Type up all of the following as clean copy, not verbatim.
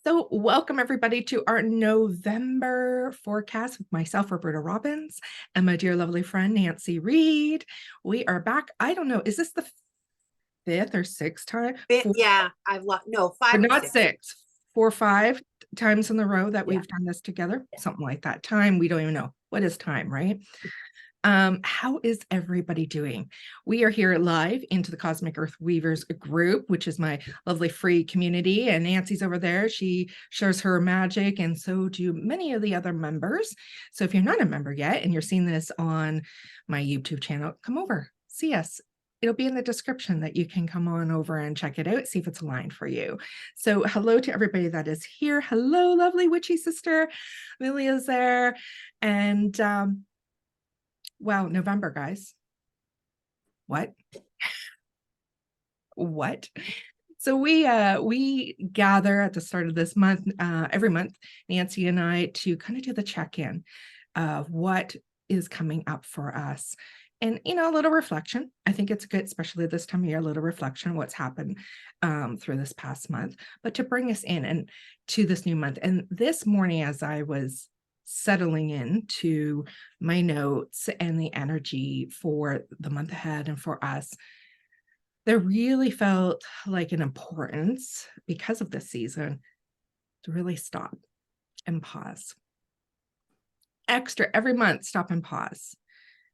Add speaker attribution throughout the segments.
Speaker 1: So welcome everybody to our November forecast with myself, Roberta Robbins, and my dear lovely friend, Nancy Reed. We are back. I don't know, is this the fifth or sixth time?
Speaker 2: Yeah, I've lost no
Speaker 1: But
Speaker 2: 5 or
Speaker 1: not
Speaker 2: 6.
Speaker 1: six, 4 or 5 times in a row that
Speaker 2: Yeah.
Speaker 1: we've done this together, something like that. Time, we don't even know. What is time, right? How is everybody doing? We are here live into the Cosmic Earth Weavers group, which is my lovely free community. And Nancy's over there. She shares her magic, and so do many of the other members. So if you're not a member yet and you're seeing this on my YouTube channel, come over, see us. It'll be in the description that you can come on over and check it out, see if it's aligned for you. So hello to everybody that is here. Hello, lovely witchy sister. Amelia's there. And wow, November, guys. What? What? So we gather at the start of this month, every month, Nancy and I, to kind of do the check-in of what is coming up for us. And, you know, a little reflection. I think it's good, especially this time of year, a little reflection on what's happened through this past month, but to bring us in and to this new month. And this morning, as I was settling into my notes and the energy for the month ahead and for us, there really felt like an importance because of this season to really stop and pause. Extra every month, stop and pause.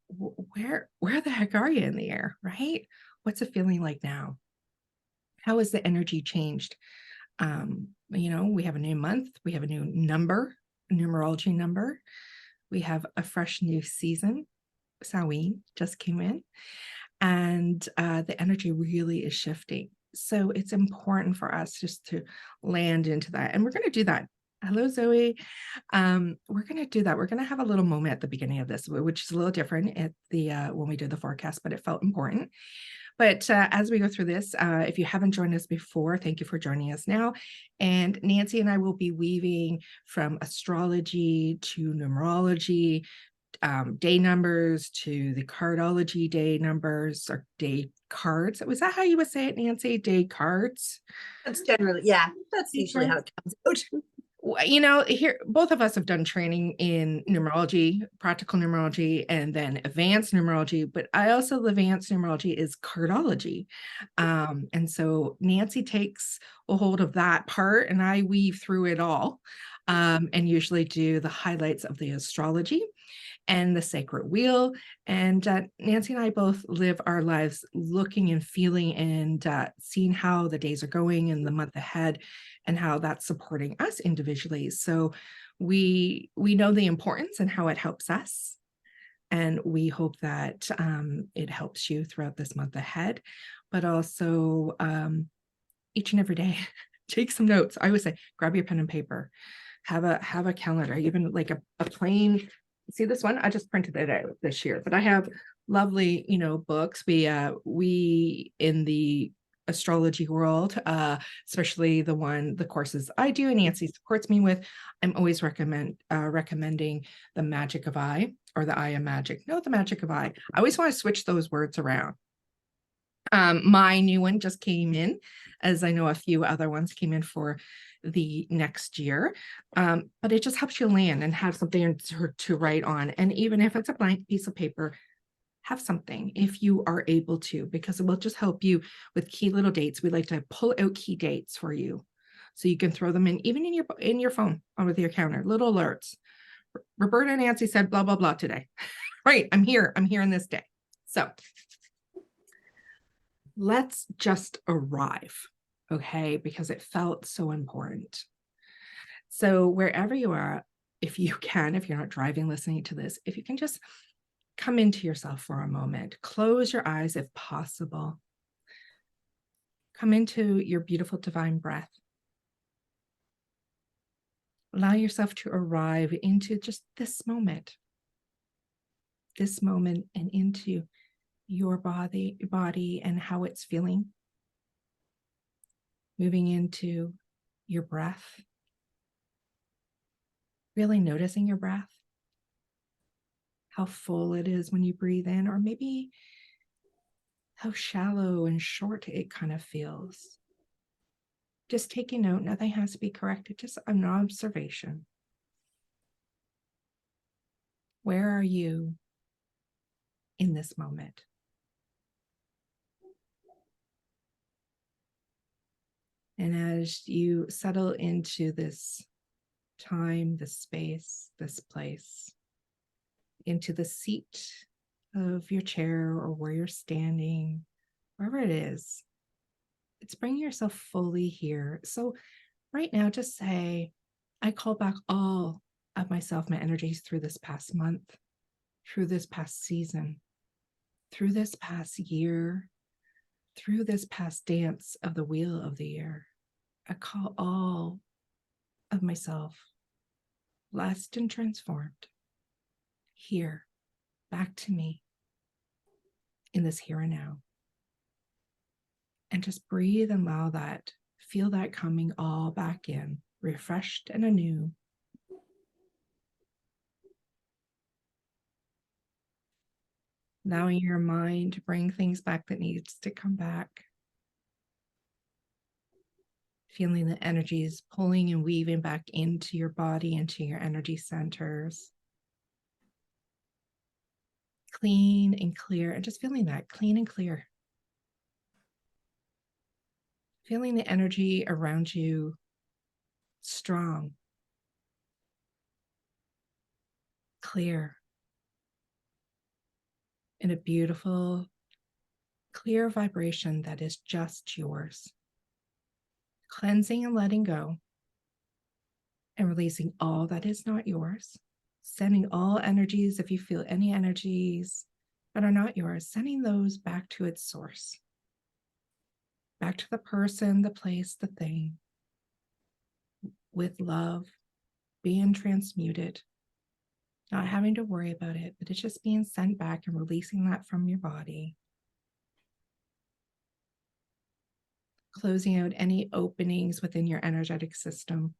Speaker 1: Where the heck are you in the air, right? What's it feeling like now? How has the energy changed? You know, we have a new month, we have a new number, a numerology number. We have a fresh new season. Samhain just came in, and the energy really is shifting. So it's important for us just to land into that. And we're going to do that. Hello, Zoe. We're going to do that. We're going to have a little moment at the beginning of this, which is a little different at the when we did the forecast, but it felt important. But as we go through this, if you haven't joined us before, thank you for joining us now. And Nancy and I will be weaving from astrology to numerology, day numbers to the cardology day numbers or day cards. Was that how you would say it, Nancy? Day cards?
Speaker 2: That's generally, yeah, that's usually how it comes out.
Speaker 1: You know, here, both of us have done training in numerology, practical numerology, and then advanced numerology, but I also, advanced numerology is cardology. And so Nancy takes a hold of that part and I weave through it all, and usually do the highlights of the astrology and the sacred wheel. And Nancy and I both live our lives looking and feeling and seeing how the days are going in the month ahead and how that's supporting us individually. So we know the importance and how it helps us. And we hope that it helps you throughout this month ahead, but also each and every day, take some notes. I always say, grab your pen and paper, have a calendar, even like a plain. See this one? I just printed it out this year, but I have lovely, you know, books. We in the astrology world, especially the courses I do and Nancy supports me with, I'm always recommending the Magic of I, or the I Am Magic. No, the Magic of I always want to switch those words around. My new one just came in, as I know a few other ones came in for the next year. But it just helps you land and have something to write on. And even if it's a blank piece of paper, have something if you are able to, because it will just help you with key little dates. We like to pull out key dates for you, so you can throw them in, even in your phone or with your counter, little alerts. Roberta and Nancy said blah blah blah today. Right, I'm here in this day. So let's just arrive, okay? Because it felt so important. So wherever you are, if you can, if you're not driving, listening to this, if you can just come into yourself for a moment, close your eyes if possible. Come into your beautiful divine breath. Allow yourself to arrive into just this moment and into your body and how it's feeling. Moving into your breath. Really noticing your breath, how full it is when you breathe in, or maybe how shallow and short it kind of feels. Just taking note, nothing has to be corrected, just an observation. Where are you in this moment? And as you settle into this time, this space, this place, into the seat of your chair or where you're standing, wherever it is, it's bringing yourself fully here. So right now, just say, I call back all of myself, my energies through this past month, through this past season, through this past year, through this past dance of the wheel of the year. I call all of myself, blessed and transformed, here, back to me in this here and now. And just breathe and allow that, feel that coming all back in, refreshed and anew. Allowing your mind to bring things back that needs to come back. Feeling the energies pulling and weaving back into your body, into your energy centers. Clean and clear, and just feeling that clean and clear. Feeling the energy around you strong, clear, in a beautiful, clear vibration that is just yours. Cleansing and letting go, and releasing all that is not yours. Sending all energies, if you feel any energies that are not yours, sending those back to its source. Back to the person, the place, the thing, with love, being transmuted, not having to worry about it, but it's just being sent back and releasing that from your body. Closing out any openings within your energetic system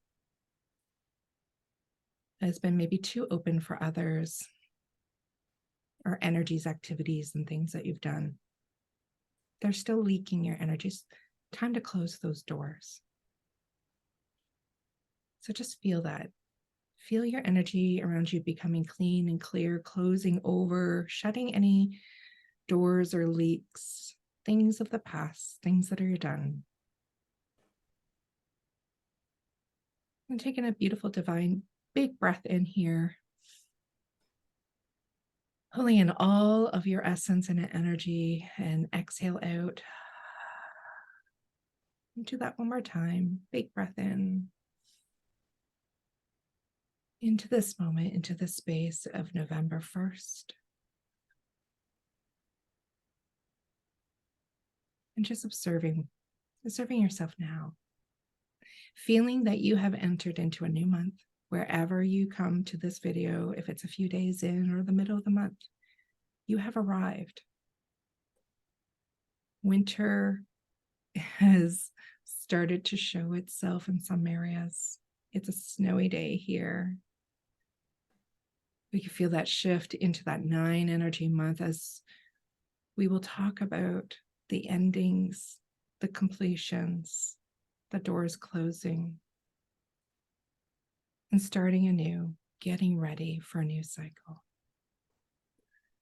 Speaker 1: that has been maybe too open for others, or energies, activities, and things that you've done. They're still leaking your energies. Time to close those doors. So just feel that. Feel your energy around you becoming clean and clear, closing over, shutting any doors or leaks, things of the past, things that are done. And taking a beautiful, divine, big breath in here. Pulling in all of your essence and energy, and exhale out. Do that one more time. Big breath in. Into this moment, into the space of November 1st. And just observing yourself now. Feeling that you have entered into a new month. Wherever you come to this video, if it's a few days in or the middle of the month, you have arrived. Winter has started to show itself in some areas. It's a snowy day here. We can feel that shift into that 9 energy month, as we will talk about the endings, the completions, the doors closing, and starting anew, getting ready for a new cycle.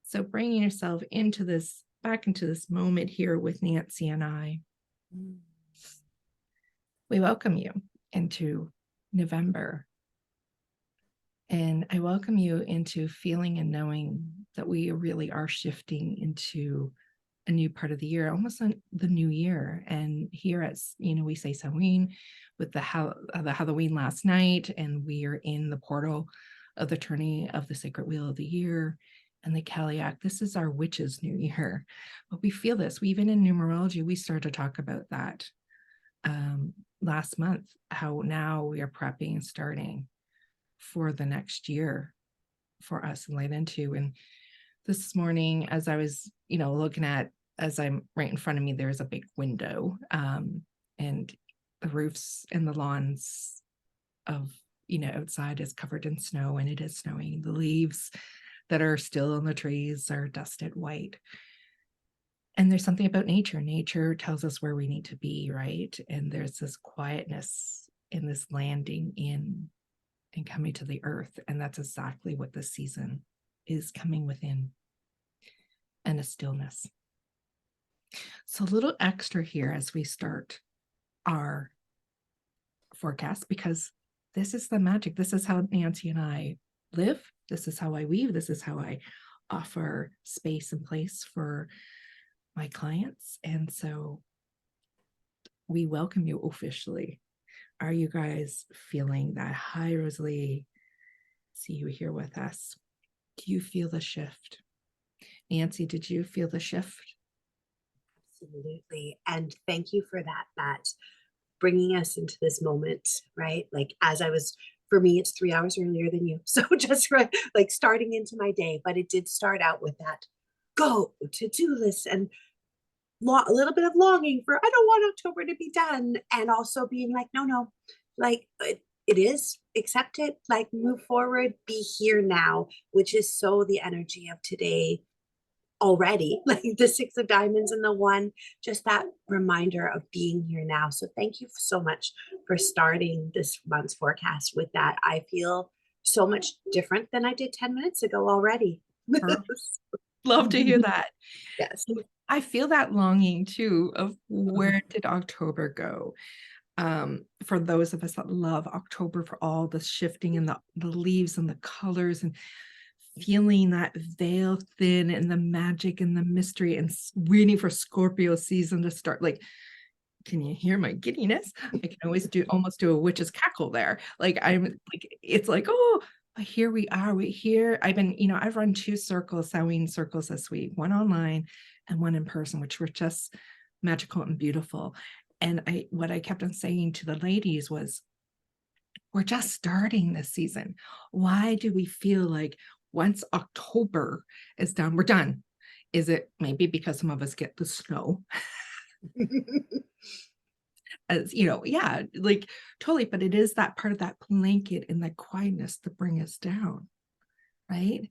Speaker 1: So bringing yourself into this, back into this moment here with Nancy and I, we welcome you into November. And I welcome you into feeling and knowing that we really are shifting into a new part of the year, almost the new year. And here at, we say Samhain with the Halloween last night, and we are in the portal of the turning of the sacred wheel of the year and the Cailleach. This is our witches' new year. But we feel this. We even in numerology, we started to talk about that last month, how now we are prepping and starting for the next year for us and light into. And this morning, as I was, looking at, as I'm right in front of me, there's a big window, and the roofs and the lawns of, outside is covered in snow, and it is snowing. The leaves that are still on the trees are dusted white. And there's something about nature. Nature tells us where we need to be, right? And there's this quietness in this landing in and coming to the earth. And that's exactly what this season is, coming within, and a stillness. So a little extra here as we start our forecast, because this is the magic. This is how Nancy and I live. This is how I weave. This is how I offer space and place for my clients. And so we welcome you officially. Are you guys feeling that? Hi, Rosalie. See you here with us. Do you feel the shift? Nancy, did you feel the shift?
Speaker 2: Absolutely. And thank you for that bringing us into this moment, right? Like, for me, it's 3 hours earlier than you. So just right, like starting into my day, but it did start out with that go to-do list and a little bit of longing for, I don't want October to be done. And also being like, no, like it is, accept it, like move forward, be here now, which is so the energy of today already, like the 6 of diamonds and the 1, just that reminder of being here now. So thank you so much for starting this month's forecast with that. I feel so much different than I did 10 minutes ago already.
Speaker 1: Love to hear that.
Speaker 2: Yes.
Speaker 1: I feel that longing too of where did October go? For those of us that love October, for all the shifting and the leaves and the colors, and feeling that veil thin and the magic and the mystery, and waiting for Scorpio season to start. Like, can you hear my giddiness? I can always almost do a witch's cackle there. Like, I'm like, it's like, oh, but here we are. I've run 2 sewing circles this week, one online and one in person, which were just magical and beautiful. And what I kept on saying to the ladies was, we're just starting this season. Why do we feel like once October is done, we're done? Is it maybe because some of us get the snow? As yeah, like totally. But it is that part of that blanket and that quietness to bring us down, right?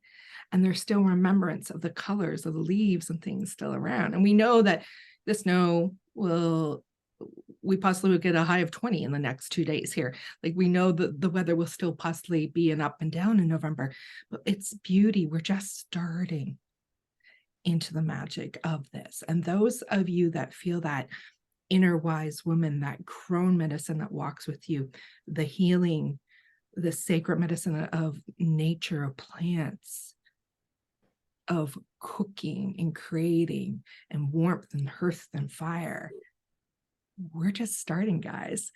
Speaker 1: And there's still remembrance of the colors of the leaves and things still around. And we know that the snow we possibly will get a high of 20 in the next 2 days here. Like, we know that the weather will still possibly be an up and down in November, but it's beauty. We're just starting into the magic of this. And those of you that feel that inner wise woman, that crone medicine that walks with you, the healing, the sacred medicine of nature, of plants, of cooking and creating, and warmth and hearth and fire. We're just starting, guys.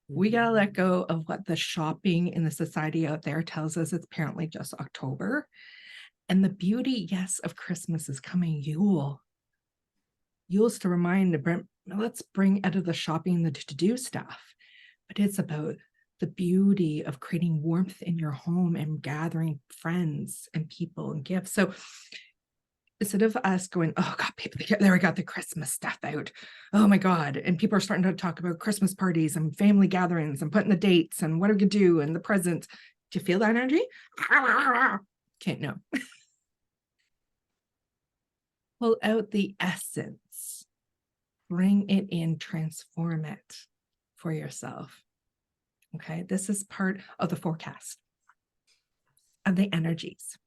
Speaker 1: We got to let go of what the shopping in the society out there tells us. It's apparently just October. And the beauty, yes, of Christmas is coming. Yule's to remind, let's bring out of the shopping, the to-do stuff. But it's about the beauty of creating warmth in your home and gathering friends and people and gifts. So instead of us going, oh God, we got the Christmas stuff out. Oh my God. And people are starting to talk about Christmas parties and family gatherings and putting the dates and what are we going to do and the presents. Do you feel that energy? Can't know. Pull out the essence. Bring it in, transform it for yourself. Okay. This is part of the forecast of the energies.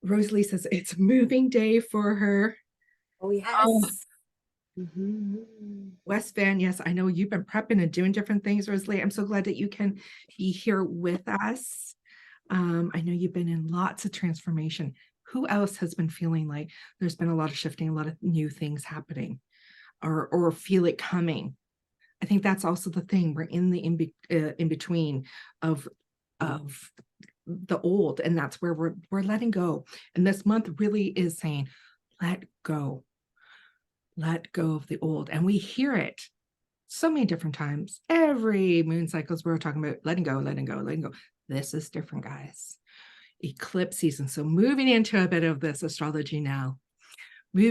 Speaker 1: Rosalie says it's a moving day for her.
Speaker 2: Oh, yes.
Speaker 1: Oh. West Van, yes, I know you've been prepping and doing different things, Rosalie. I'm so glad that you can be here with us. I know you've been in lots of transformation. Who else has been feeling like there's been a lot of shifting, a lot of new things happening, or feel it coming? I think that's also the thing. We're in the in between of the old, and that's where we're letting go. And this month really is saying, let go of the old. And we hear it so many different times. Every moon cycles, we're talking about letting go. This is different, guys. Eclipse season. So moving into a bit of this astrology now, we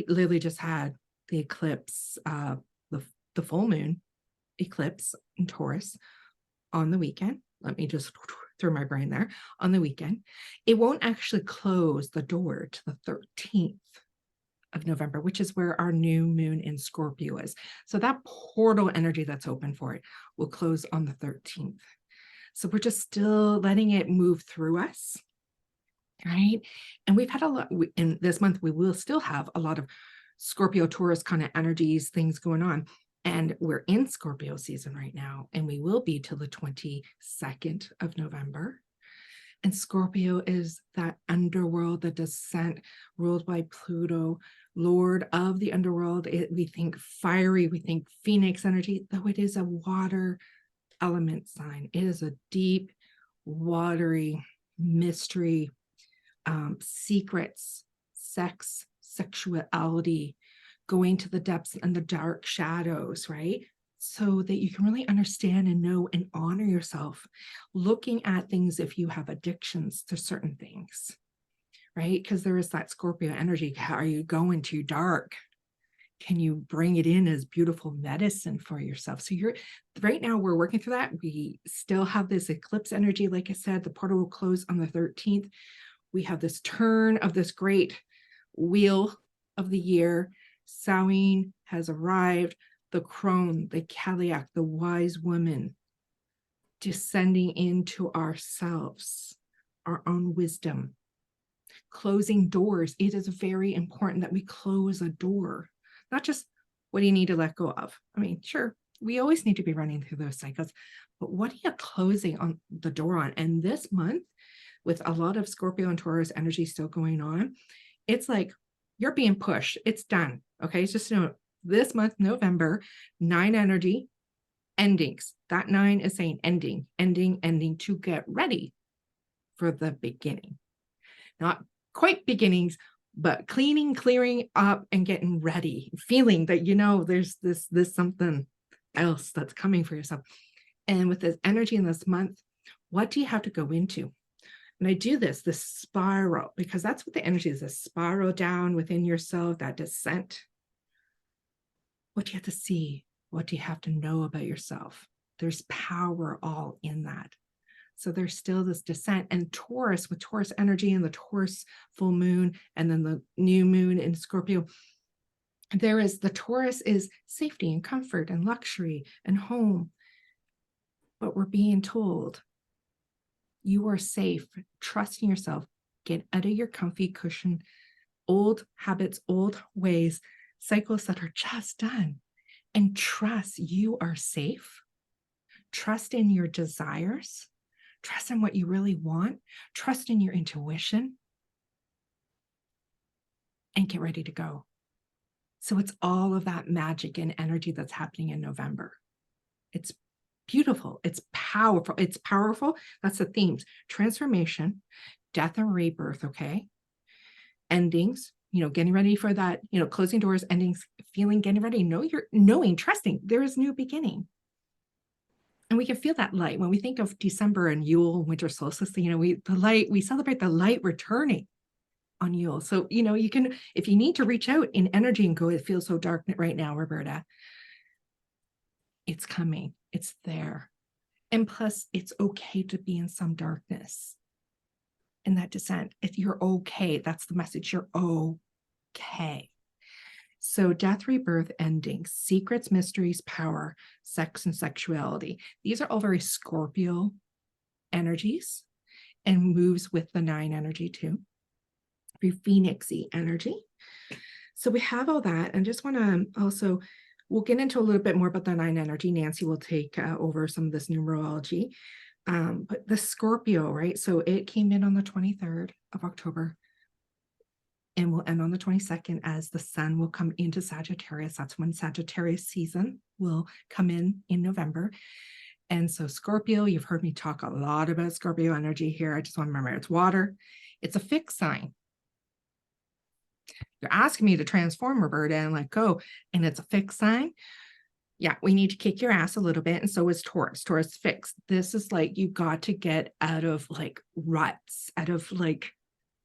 Speaker 1: literally just had the eclipse, the full moon eclipse in Taurus on the weekend. Let me just through my brain there, on the weekend. It won't actually close the door to the 13th of November, which is where our new moon in Scorpio is. So that portal energy that's open for it will close on the 13th. So we're just still letting it move through us, right? And we've had a lot in this month, we will still have a lot of Scorpio, Taurus kind of energies, things going on. And we're in Scorpio season right now, and we will be till the 22nd of November. And Scorpio is that underworld, the descent ruled by Pluto, Lord of the underworld. We think fiery, we think Phoenix energy, though it is a water element sign. It is a deep, watery mystery, secrets, sex, sexuality, going to the depths and the dark shadows, right? So that you can really understand and know and honor yourself, looking at things if you have addictions to certain things, right? Because there is that Scorpio energy. Are you going too dark? Can you bring it in as beautiful medicine for yourself? So right now we're working through that. We still have this eclipse energy. Like I said, the portal will close on the 13th. We have this turn of this great wheel of the year. Samhain has arrived. The Crone, the Cailleach, the wise woman, descending into ourselves, our own wisdom, closing doors. It is very important that we close a door, not just what do you need to let go of. I mean, sure, we always need to be running through those cycles, but what are you closing on the door on? And this month, with a lot of Scorpio and Taurus energy still going on, it's like you're being pushed. It's done. Okay, it's just, you know, this month, November, 9 energy, endings. That 9 is saying ending, ending, ending, to get ready for the beginning. Not quite beginnings, but cleaning, clearing up, and getting ready, feeling that, you know, there's this something else that's coming for yourself. And with this energy in this month, what do you have to go into? And I do this spiral, because that's what the energy is, a spiral down within yourself, that descent. What do you have to see? What do you have to know about yourself? There's power all in that. So there's still this descent. And Taurus, with Taurus energy and the Taurus full moon, and then the new moon in Scorpio, the Taurus is safety and comfort and luxury and home. But we're being told, you are safe. Trust in yourself. Get out of your comfy cushion, old habits, old ways, cycles that are just done, and trust you are safe. Trust in your desires. Trust in what you really want. Trust in your intuition, and get ready to go. So it's all of that magic and energy that's happening in November. It's beautiful. It's powerful. It's powerful. That's the themes: transformation, death and rebirth. Okay. Endings, you know, getting ready for that, you know, closing doors, endings, feeling, getting ready, knowing, trusting there is new beginning. And we can feel that light when we think of December and Yule, winter solstice, you know, we celebrate the light returning on Yule. So, you know, you can, if you need to reach out in energy and go, it feels so dark right now, Roberta, it's coming, it's there. And plus, it's okay to be in some darkness. In that descent, if you're okay, that's the message, you're okay. So death, rebirth, endings, secrets, mysteries, power, sex, and sexuality. These are all very Scorpio energies, and moves with the 9 energy too. Very Phoenixy energy. So we have all that, and just want to also, we'll get into a little bit more about the 9 energy. Nancy will take over some of this numerology. But the Scorpio, right? So it came in on the 23rd of October and will end on the 22nd, as the sun will come into Sagittarius. That's when Sagittarius season will come in November. And so Scorpio, you've heard me talk a lot about Scorpio energy here. I just want to remember, it's water. It's a fixed sign. You're asking me to transform, Roberta, and let go, and it's a fixed sign. Yeah, we need to kick your ass a little bit. And so is Taurus. Taurus fixed. This is like, you got to get out of like ruts, out of like,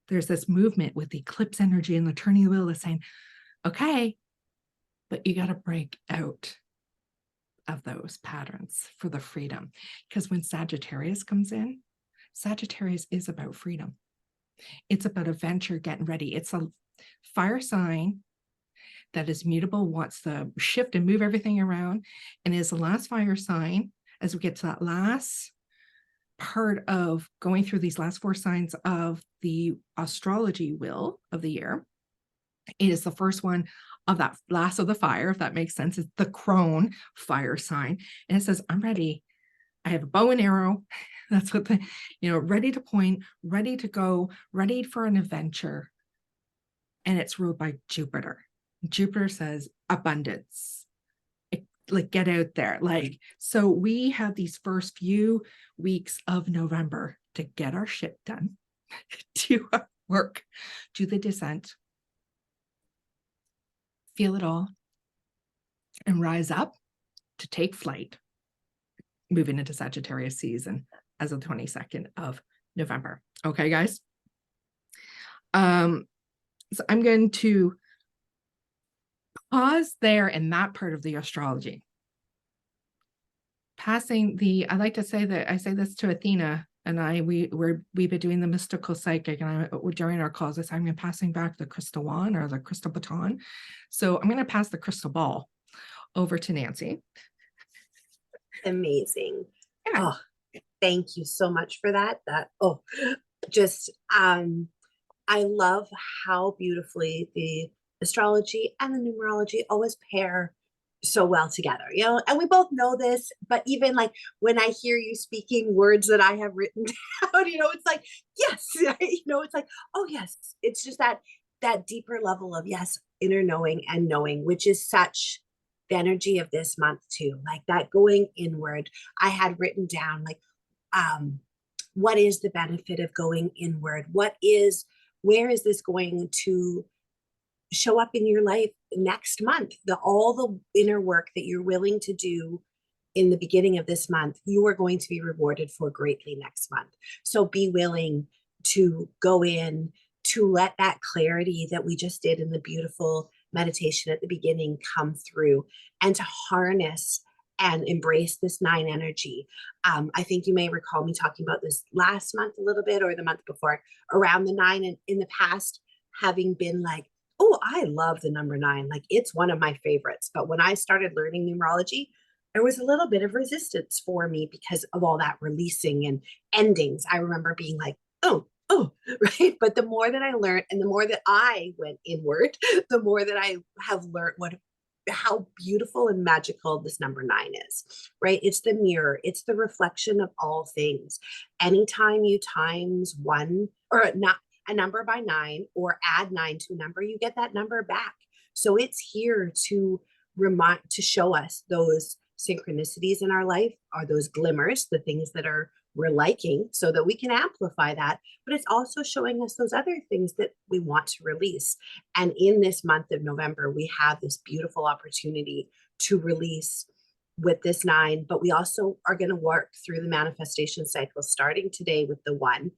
Speaker 1: there's this movement with the eclipse energy and the turning the wheel is saying, okay, but you got to break out of those patterns for the freedom. Because when Sagittarius comes in, Sagittarius is about freedom. It's about adventure, getting ready. It's a fire sign that is mutable, wants to shift and move everything around, and is the last fire sign as we get to that last part of going through these last 4 signs of the astrology wheel of the year. It is the first one of that last of the fire, if that makes sense. It's the Crone fire sign. And it says, I'm ready. I have a bow and arrow. That's what ready to point, ready to go, ready for an adventure. And it's ruled by Jupiter. Jupiter says abundance, like get out there. Like, so we have these first few weeks of November to get our shit done, do our work, do the descent, feel it all, and rise up to take flight, moving into Sagittarius season as of the 22nd of November. Okay, guys. So I'm going to pause there in that part of the astrology. I like to say that I say this to Athena and we've been doing the mystical psychic, and during our calls, I say I'm passing back the crystal wand or the crystal baton. So I'm going to pass the crystal ball over to Nancy.
Speaker 2: Amazing.
Speaker 1: Yeah.
Speaker 2: Oh, thank you so much for that. I love how beautifully the astrology and the numerology always pair so well together, and we both know this, but even like when I hear you speaking words that I have written down, it's like, yes, it's like, oh yes, it's just that deeper level of, yes, inner knowing and knowing, which is such the energy of this month too, like that going inward. I had written down like, what is the benefit of going inward? Where is this going to show up in your life next month? All the inner work that you're willing to do in the beginning of this month, you are going to be rewarded for greatly next month. So be willing to go in, to let that clarity that we just did in the beautiful meditation at the beginning come through, and to harness and embrace this 9 energy. I think you may recall me talking about this last month a little bit, or the month before, around the 9, and in the past having been like, oh, I love the number 9. Like, it's one of my favorites. But when I started learning numerology, there was a little bit of resistance for me because of all that releasing and endings. I remember being like, oh, right. But the more that I learned and the more that I went inward, the more that I have learned how beautiful and magical this number 9 is, right? It's the mirror. It's the reflection of all things. Anytime you times one, or not a number by 9, or add 9 to a number, you get that number back. So it's here to show us those synchronicities in our life, are those glimmers, the things that we're liking, so that we can amplify that. But it's also showing us those other things that we want to release. And in this month of November, we have this beautiful opportunity to release with this 9, but we also are going to work through the manifestation cycle starting today with the 1.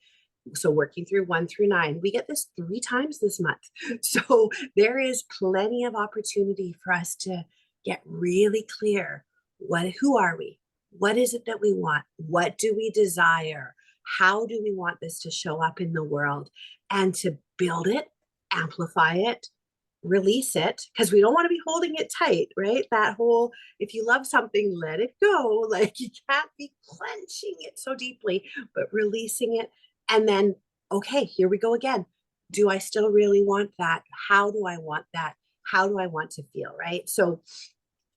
Speaker 2: So working through 1 through 9, we get this 3 times this month. So there is plenty of opportunity for us to get really clear. Who are we? What is it that we want? What do we desire? How do we want this to show up in the world? And to build it, amplify it, release it, because we don't want to be holding it tight, right? That whole, if you love something, let it go. Like, you can't be clenching it so deeply, but releasing it. And then, okay, here we go again. Do I still really want that? How do I want that? How do I want to feel, right? So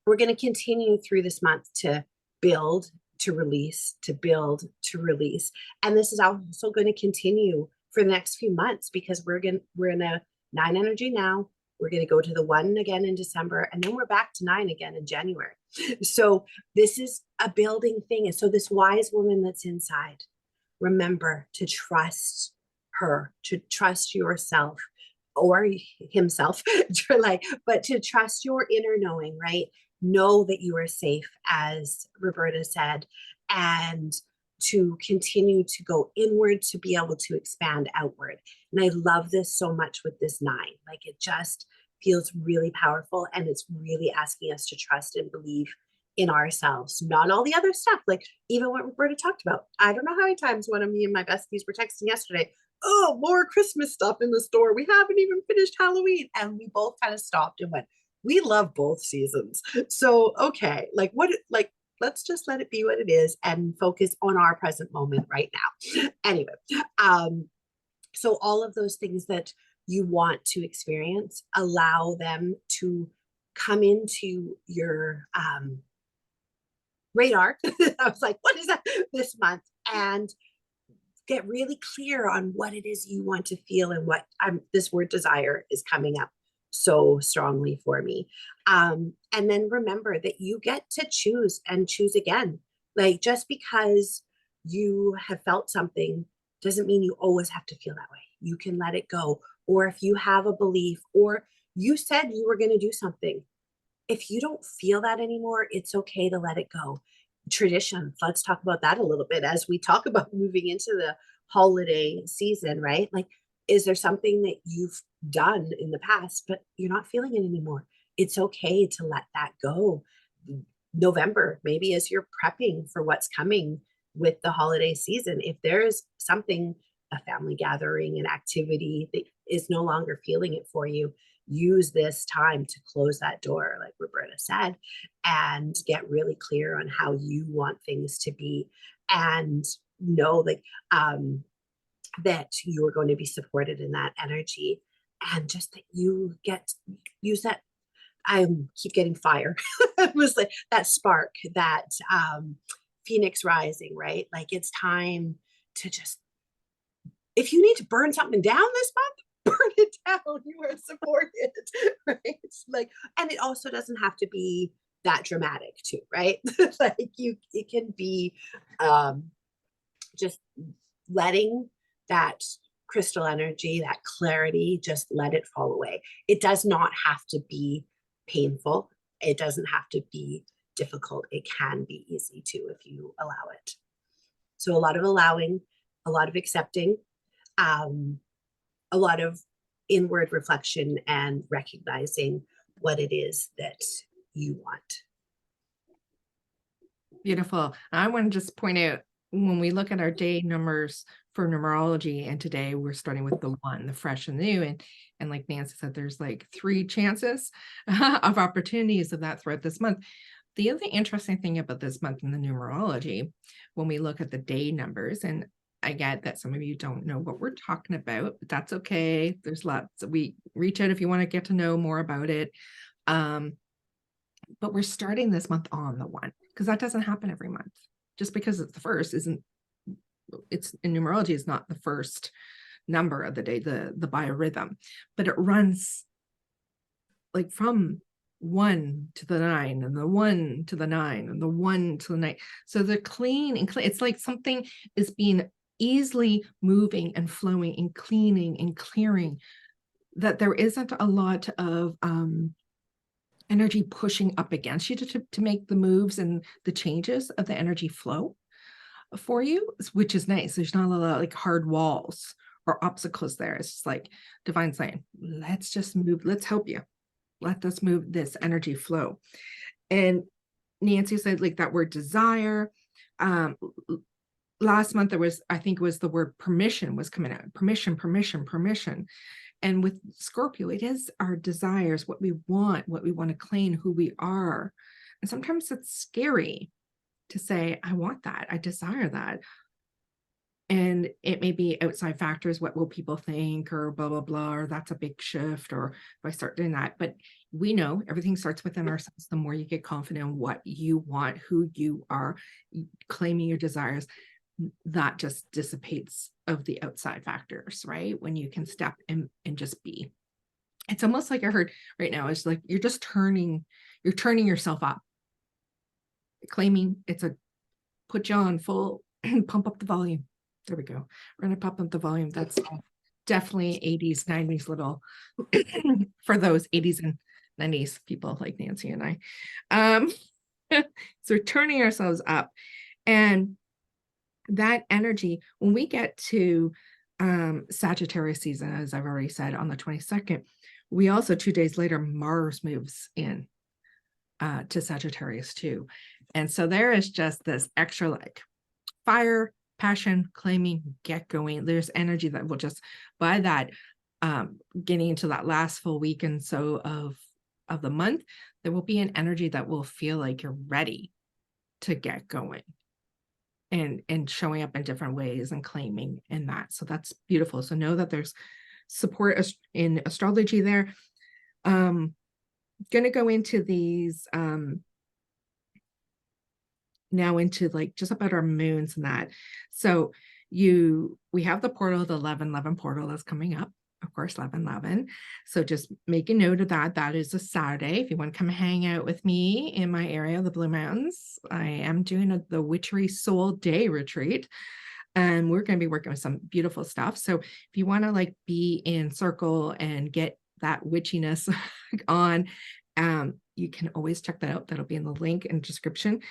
Speaker 2: we're going to continue through this month to build, to release, to build, to release. And this is also going to continue for the next few months, because we're in a 9 energy now. We're going to go to the 1 again in December, and then we're back to 9 again in January. So this is a building thing. And so this wise woman that's inside, remember to trust her, to trust yourself, or himself, but to trust your inner knowing, right? Know that you are safe, as Roberta said, and to continue to go inward, to be able to expand outward. And I love this so much with this 9. Like, it just feels really powerful, and it's really asking us to trust and believe in ourselves, not all the other stuff. Like even what Roberta talked about. I don't know how many times one of me and my besties were texting yesterday, oh, more Christmas stuff in the store. We haven't even finished Halloween. And we both kind of stopped and went, we love both seasons. So, okay, like let's just let it be what it is and focus on our present moment right now. Anyway, so all of those things that you want to experience, allow them to come into your radar. I was like, what is that this month? And get really clear on what it is you want to feel and what this word desire is coming up so strongly for me. And then remember that you get to choose and choose again. Like just because you have felt something doesn't mean you always have to feel that way. You can let it go. Or if you have a belief or you said you were going to do something, if you don't feel that anymore, it's okay to let it go. Traditions, let's talk about that a little bit as we talk about moving into the holiday season, right? Like, is there something that you've done in the past, but you're not feeling it anymore? It's okay to let that go. November, maybe as you're prepping for what's coming with the holiday season, if there's something, a family gathering, an activity that is no longer feeling it for you, use this time to close that door, like Roberta said, and get really clear on how you want things to be, and know that you are going to be supported in that energy, and just that you get use that. I keep getting fire. It was like that spark, that phoenix rising, right? Like it's time to just, if you need to burn something down this month, burn it down. You are supported, right? Like, and it also doesn't have to be that dramatic too, right? Like it can be just letting that crystal energy, that clarity, just let it fall away. It does not have to be painful. It doesn't have to be difficult. It can be easy too if you allow it. So a lot of allowing, a lot of accepting, a lot of inward reflection and recognizing what it is that you want.
Speaker 1: Beautiful. I want to just point out, when we look at our day numbers for numerology, and today we're starting with the 1, the fresh and new, and like Nancy said, there's like 3 chances of opportunities of that throughout this month. The other interesting thing about this month in the numerology, when we look at the day numbers, and I get that some of you don't know what we're talking about, but that's okay. There's lots. We reach out if you want to get to know more about it. But we're starting this month on the 1, because that doesn't happen every month. Just because it's the first it's in numerology is not the first number of the day, the biorhythm, but it runs like from 1 to the 9 and the 1 to the 9 and the 1 to the 9. So they're clean and clean. It's like something is being easily moving and flowing and cleaning and clearing, that there isn't a lot of energy pushing up against you to make the moves and the changes of the energy flow for you, which is nice. There's not a lot of like hard walls or obstacles there. It's just like divine saying, let's just move, let's help you. Let us move this energy flow. And Nancy said like that word desire. Last month there was, I think it was the word permission was coming out. Permission, permission, permission. And with Scorpio, it is our desires, what we want to claim, who we are. And sometimes it's scary to say, I want that, I desire that. And it may be outside factors, what will people think, or blah, blah, blah, or that's a big shift, or if I start doing that. But we know everything starts within ourselves. The more you get confident in what you want, who you are, claiming your desires, that just dissipates of the outside factors, right? When you can step in and just be. It's almost like I heard right now, it's like you're turning yourself up. Claiming it's a put you on full, pump up the volume. There we go. We're gonna pump up the volume. That's definitely 80s, 90s little for those 80s and 90s people like Nancy and I. So turning ourselves up, and that energy, when we get to Sagittarius season, as I've already said, on the 22nd, we also 2 days later, Mars moves in. to Sagittarius too. And so there is just this extra like fire, passion, claiming, get going. There's energy that will just, by that, getting into that last full week and so of the month, there will be an energy that will feel like you're ready to get going and showing up in different ways and claiming in that. So that's beautiful. So know that there's support in astrology there. Going to go into these now into like just about our moons and that. So we have the portal, the 11/11 portal that's coming up, of course, 11/11. So just make a note of that. That is a Saturday. If you want to come hang out with me in my area, the Blue Mountains, I am doing the Witchery Soul Day retreat. And we're going to be working with some beautiful stuff. So if you want to like be in circle and get that witchiness on, you can always check that out. That'll be in the link in the description.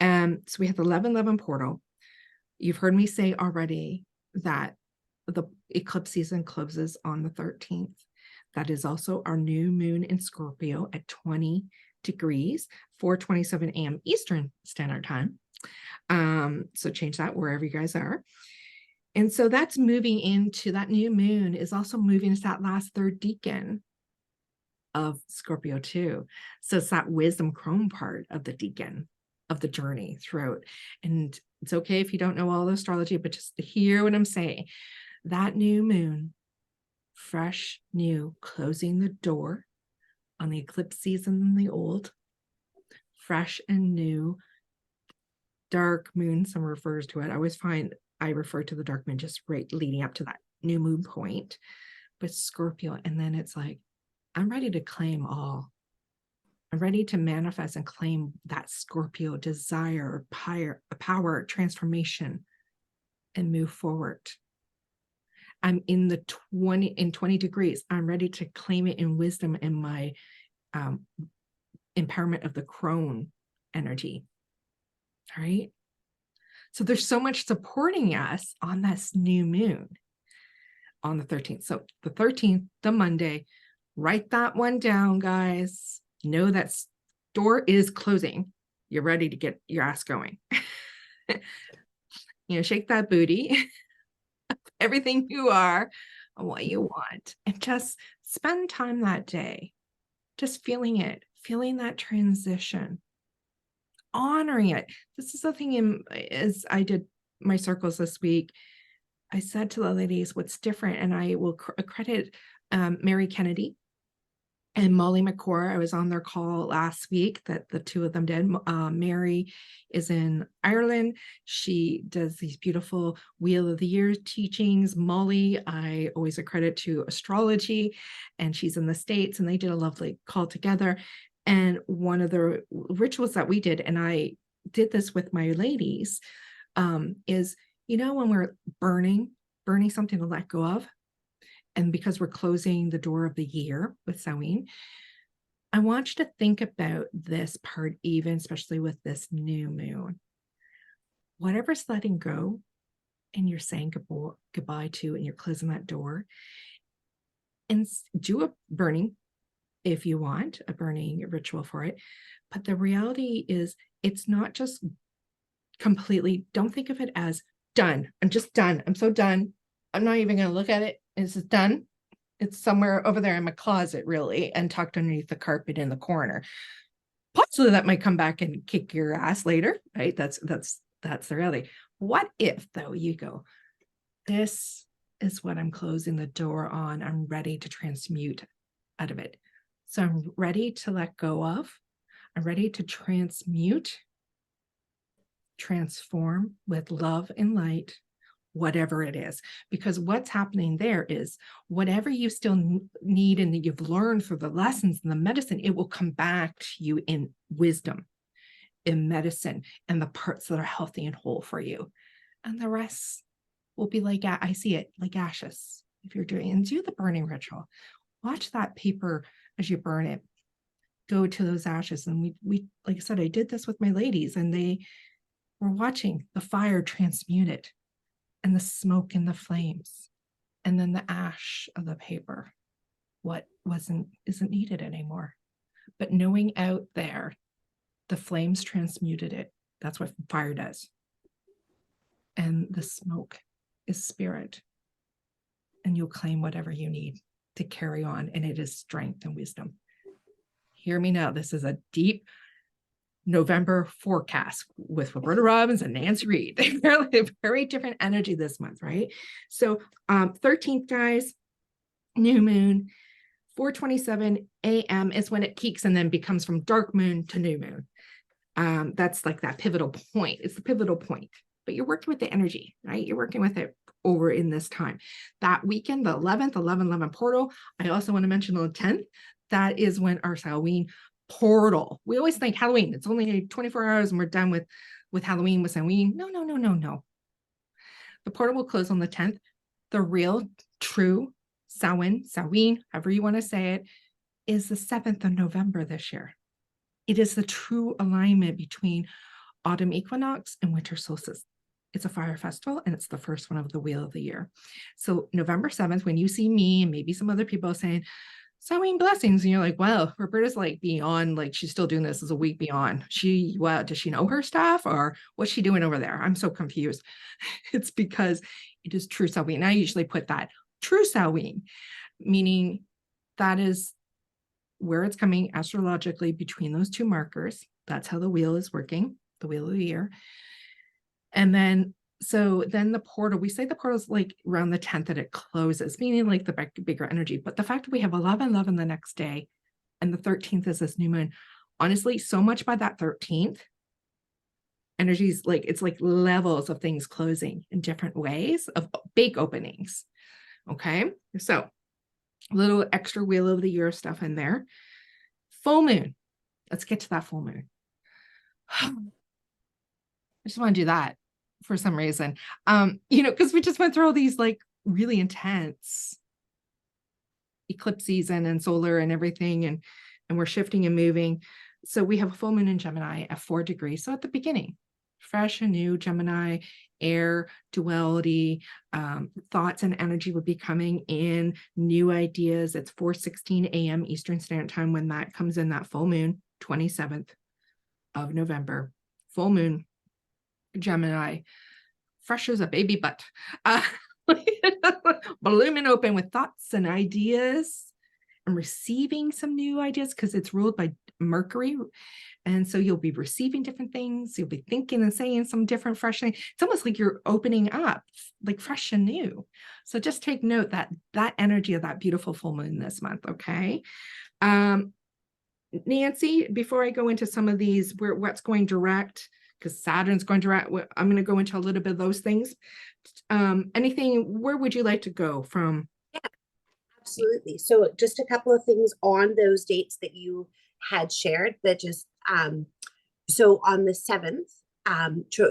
Speaker 1: So we have the 11/11 portal. You've heard me say already that the eclipse season closes on the 13th. That is also our new moon in Scorpio at 20 degrees, 4:27 a.m. Eastern Standard Time. So change that wherever you guys are. And so that's moving into that new moon is also moving into that last third decan of Scorpio too. So it's that wisdom crone part of the decan of the journey throughout. And it's okay if you don't know all the astrology, but just to hear what I'm saying. That new moon, fresh, new, closing the door on the eclipse season and the old, fresh and new, dark moon, some refers to it. I always find I refer to the dark moon just right leading up to that new moon point, but Scorpio. And then it's like, I'm ready to claim all. I'm ready to manifest and claim that Scorpio desire, power, transformation, and move forward. I'm in 20 degrees. I'm ready to claim it in wisdom and my empowerment of the crone energy. All right. So there's so much supporting us on this new moon on the 13th. So the 13th, the Monday, write that one down, guys. Know that door is closing. You're ready to get your ass going. Shake that booty, everything you are and what you want, and just spend time that day, just feeling it, feeling that transition, honoring it. This is the thing as I did my circles this week. I said to the ladies, what's different, and I will credit Mary Kennedy and Molly McCore. I was on their call last week that the two of them did. Mary is in Ireland. She does these beautiful Wheel of the Year teachings. Molly, I always accredit to astrology, and she's in the States, and they did a lovely call together. And one of the rituals that we did, and I did this with my ladies, is, when we're burning something to let go of, and because we're closing the door of the year with Samhain, I want you to think about this part, even especially with this new moon. Whatever's letting go and you're saying goodbye to, and you're closing that door, and do a burning if you want, a burning ritual for it. But the reality is, it's not just completely, don't think of it as done. I'm just done. I'm so done. I'm not even going to look at it. It's done. It's somewhere over there in my closet, really, and tucked underneath the carpet in the corner. Possibly that might come back and kick your ass later, right? That's the reality. What if, though, you go, this is what I'm closing the door on. I'm ready to transmute out of it. So I'm ready to let go of. I'm ready to transmute, transform with love and light, whatever it is. Because what's happening there is whatever you still need and that you've learned through the lessons and the medicine, it will come back to you in wisdom, in medicine, and the parts that are healthy and whole for you. And the rest will be like, I see it, like ashes. If you're doing, and do the burning ritual, watch that paper as you burn it go to those ashes. And we like I said, I did this with my ladies, and they were watching the fire transmute it, and the smoke and the flames, and then the ash of the paper, what isn't needed anymore. But knowing out there The flames transmuted it. That's what fire does. And the smoke is spirit. And you'll claim whatever you need to carry on. And it is strength and wisdom. Hear me now. This is a deep November forecast with Roberta Robbins and Nancy Reed. They're very different energy this month, right? So 13th, guys, new moon, 4:27 a.m. is when it peaks and then becomes from dark moon to new moon. That's like that pivotal point. It's the pivotal point. But you're working with the energy, right? You're working with it over in this time. That weekend, the 11th, 11 portal. I also want to mention on the 10th, that is when our Samhain portal. We always think Halloween, it's only 24 hours and we're done with Halloween, with Samhain. No. The portal will close on the 10th. The real, true Samhain, however you want to say it, is the 7th of November this year. It is the true alignment between autumn equinox and winter solstice. It's a fire festival and it's the first one of the wheel of the year. So November 7th, when you see me and maybe some other people saying, Samhain blessings, and you're like, well, Roberta's like beyond, like she's still doing this as a week beyond. Does she know her stuff or what's she doing over there? I'm so confused. It's because it is true Samhain. I usually put that true Samhain, meaning that is where it's coming astrologically between those two markers. That's how the wheel is working, the wheel of the year. And then the portal, we say the portal is like around the 10th that it closes, meaning like the bigger energy. But the fact that we have 11 the next day and the 13th is this new moon, honestly, so much by that 13th, energy's like, it's like levels of things closing in different ways of big openings. Okay. So a little extra wheel of the year stuff in there. Full moon. Let's get to that full moon. I just want to do that for some reason. Because we just went through all these like really intense eclipse season and solar and everything, and we're shifting and moving. So we have a full moon in Gemini at 4 degrees. So at the beginning, fresh and new Gemini, air, duality, thoughts and energy would be coming in, new ideas. It's 4:16 a.m. Eastern Standard Time when that comes in, that full moon, 27th of November, full moon, Gemini, fresh as a baby butt, blooming open with thoughts and ideas and receiving some new ideas because it's ruled by Mercury. And so you'll be receiving different things. You'll be thinking and saying some different fresh things. It's almost like you're opening up like fresh and new. So just take note that energy of that beautiful full moon this month. Okay. Nancy, before I go into some of these, what's going direct, because Saturn's going direct, I'm going to go into a little bit of those things. Where would you like to go from?
Speaker 2: Yeah, absolutely. So just a couple of things on those dates that you had shared that just, so on the 7th,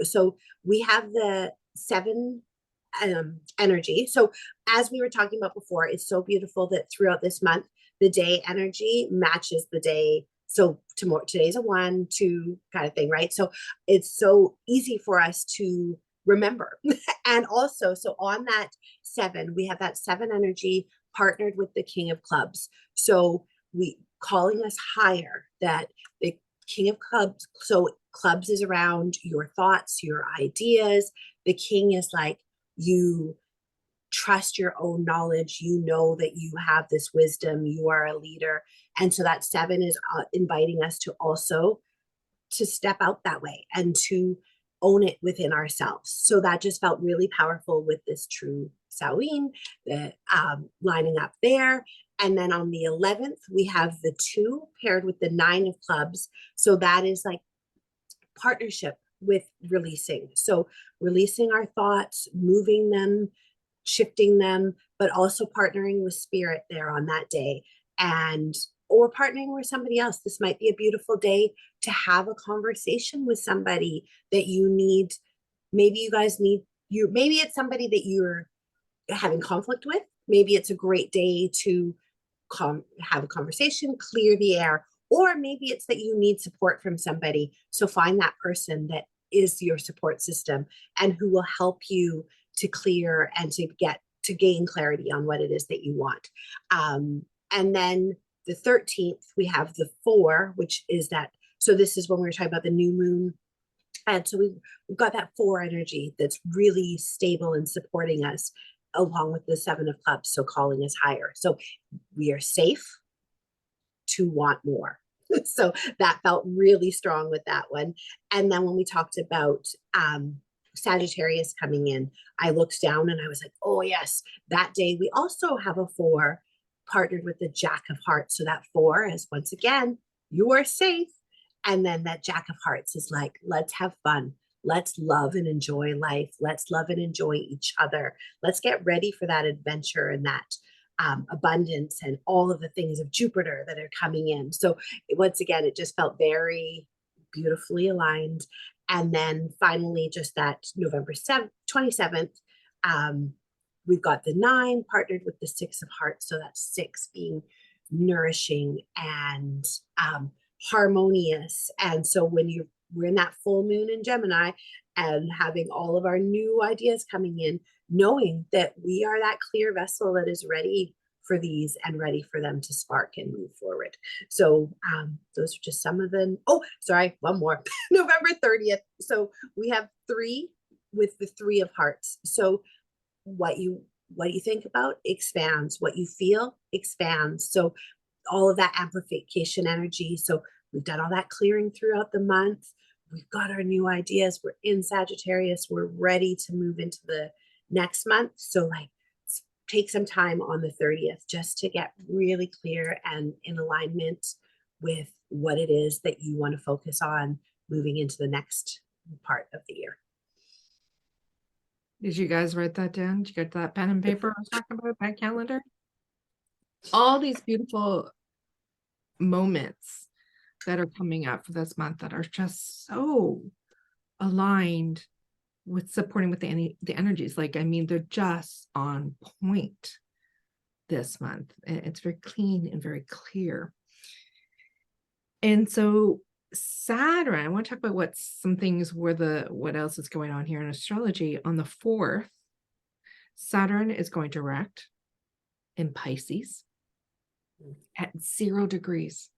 Speaker 2: so we have the 7 energy. So as we were talking about before, it's so beautiful that throughout this month, the day energy matches the day. So tomorrow, today's a 1, 2 kind of thing, right? So it's so easy for us to remember. And also, so on that 7, we have that 7 energy partnered with the King of Clubs. So we calling us higher, that the King of Clubs, so clubs is around your thoughts, your ideas. The King is like, you trust your own knowledge, you know that you have this wisdom, you are a leader. And so that 7 is inviting us to also to step out that way and to own it within ourselves. So that just felt really powerful with this true Samhain, the lining up there. And then on the 11th, we have the 2 paired with the 9 of clubs. So that is like partnership with releasing. So releasing our thoughts, moving them, shifting them, but also partnering with spirit there on that day, and or partnering with somebody else. This might be a beautiful day to have a conversation with somebody that you need. Maybe you guys need maybe it's somebody that you're having conflict with. Maybe it's a great day to have a conversation, clear the air, or maybe it's that you need support from somebody. So find that person that is your support system and who will help you to clear and to gain clarity on what it is that you want. And then the 13th, we have the 4, which is that So this is when we were talking about the new moon. And so we've got that 4 energy that's really stable and supporting us, along with the 7 of Cups, so calling us higher. So we are safe to want more. So that felt really strong with that one. And then when we talked about Sagittarius coming in, I looked down and I was like, oh yes, that day we also have a 4 partnered with the Jack of Hearts. So that 4 is, once again, you are safe. And then that Jack of Hearts is like, let's have fun. Let's love and enjoy life. Let's love and enjoy each other. Let's get ready for that adventure and that abundance and all of the things of Jupiter that are coming in. So once again, it just felt very beautifully aligned. And then finally, just that November 27th, we've got the 9 partnered with the 6 of Hearts. So that's 6 being nourishing and harmonious. And so when we're in that full moon in Gemini and having all of our new ideas coming in, knowing that we are that clear vessel that is ready for these and ready for them to spark and move forward. So those are just some of them. Oh, sorry, one more. November 30th. So we have 3 with the 3 of Hearts. So what you think about expands, what you feel expands. So all of that amplification energy. So we've done all that clearing throughout the month. We've got our new ideas. We're in Sagittarius. We're ready to move into the next month. So like, take some time on the 30th just to get really clear and in alignment with what it is that you want to focus on moving into the next part of the year.
Speaker 1: Did you guys write that down? Did you get that pen and paper I was talking about, that calendar? All these beautiful moments that are coming up for this month that are just so aligned with supporting with the energies. Like, I mean, they're just on point this month. It's very clean and very clear. And so Saturn, I want to talk about what else is going on here in astrology. On the 4th, Saturn is going direct in Pisces at 0 degrees.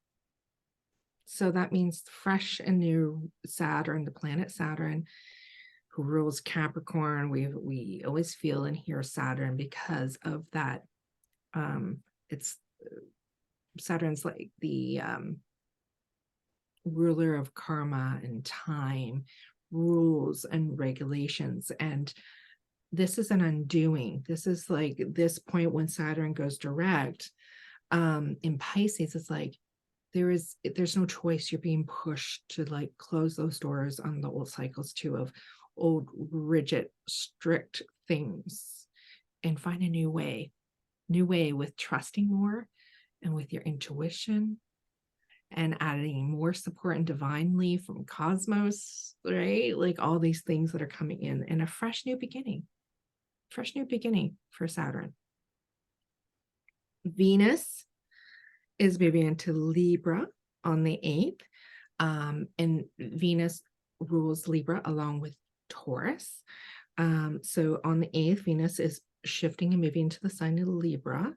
Speaker 1: So that means fresh and new Saturn, the planet Saturn, who rules Capricorn. We always feel and hear Saturn because of that. It's Saturn's like the ruler of karma and time, rules and regulations. And this is an undoing. This is like this point when Saturn goes direct in Pisces. It's like there's no choice. You're being pushed to like close those doors on the old cycles too, of old rigid strict things, and find a new way with trusting more and with your intuition, and adding more support and divinely from cosmos, right? Like all these things that are coming in, and a fresh new beginning for Saturn. Venus is moving into Libra on the 8th. And Venus rules Libra along with Taurus. So on the 8th, Venus is shifting and moving into the sign of Libra.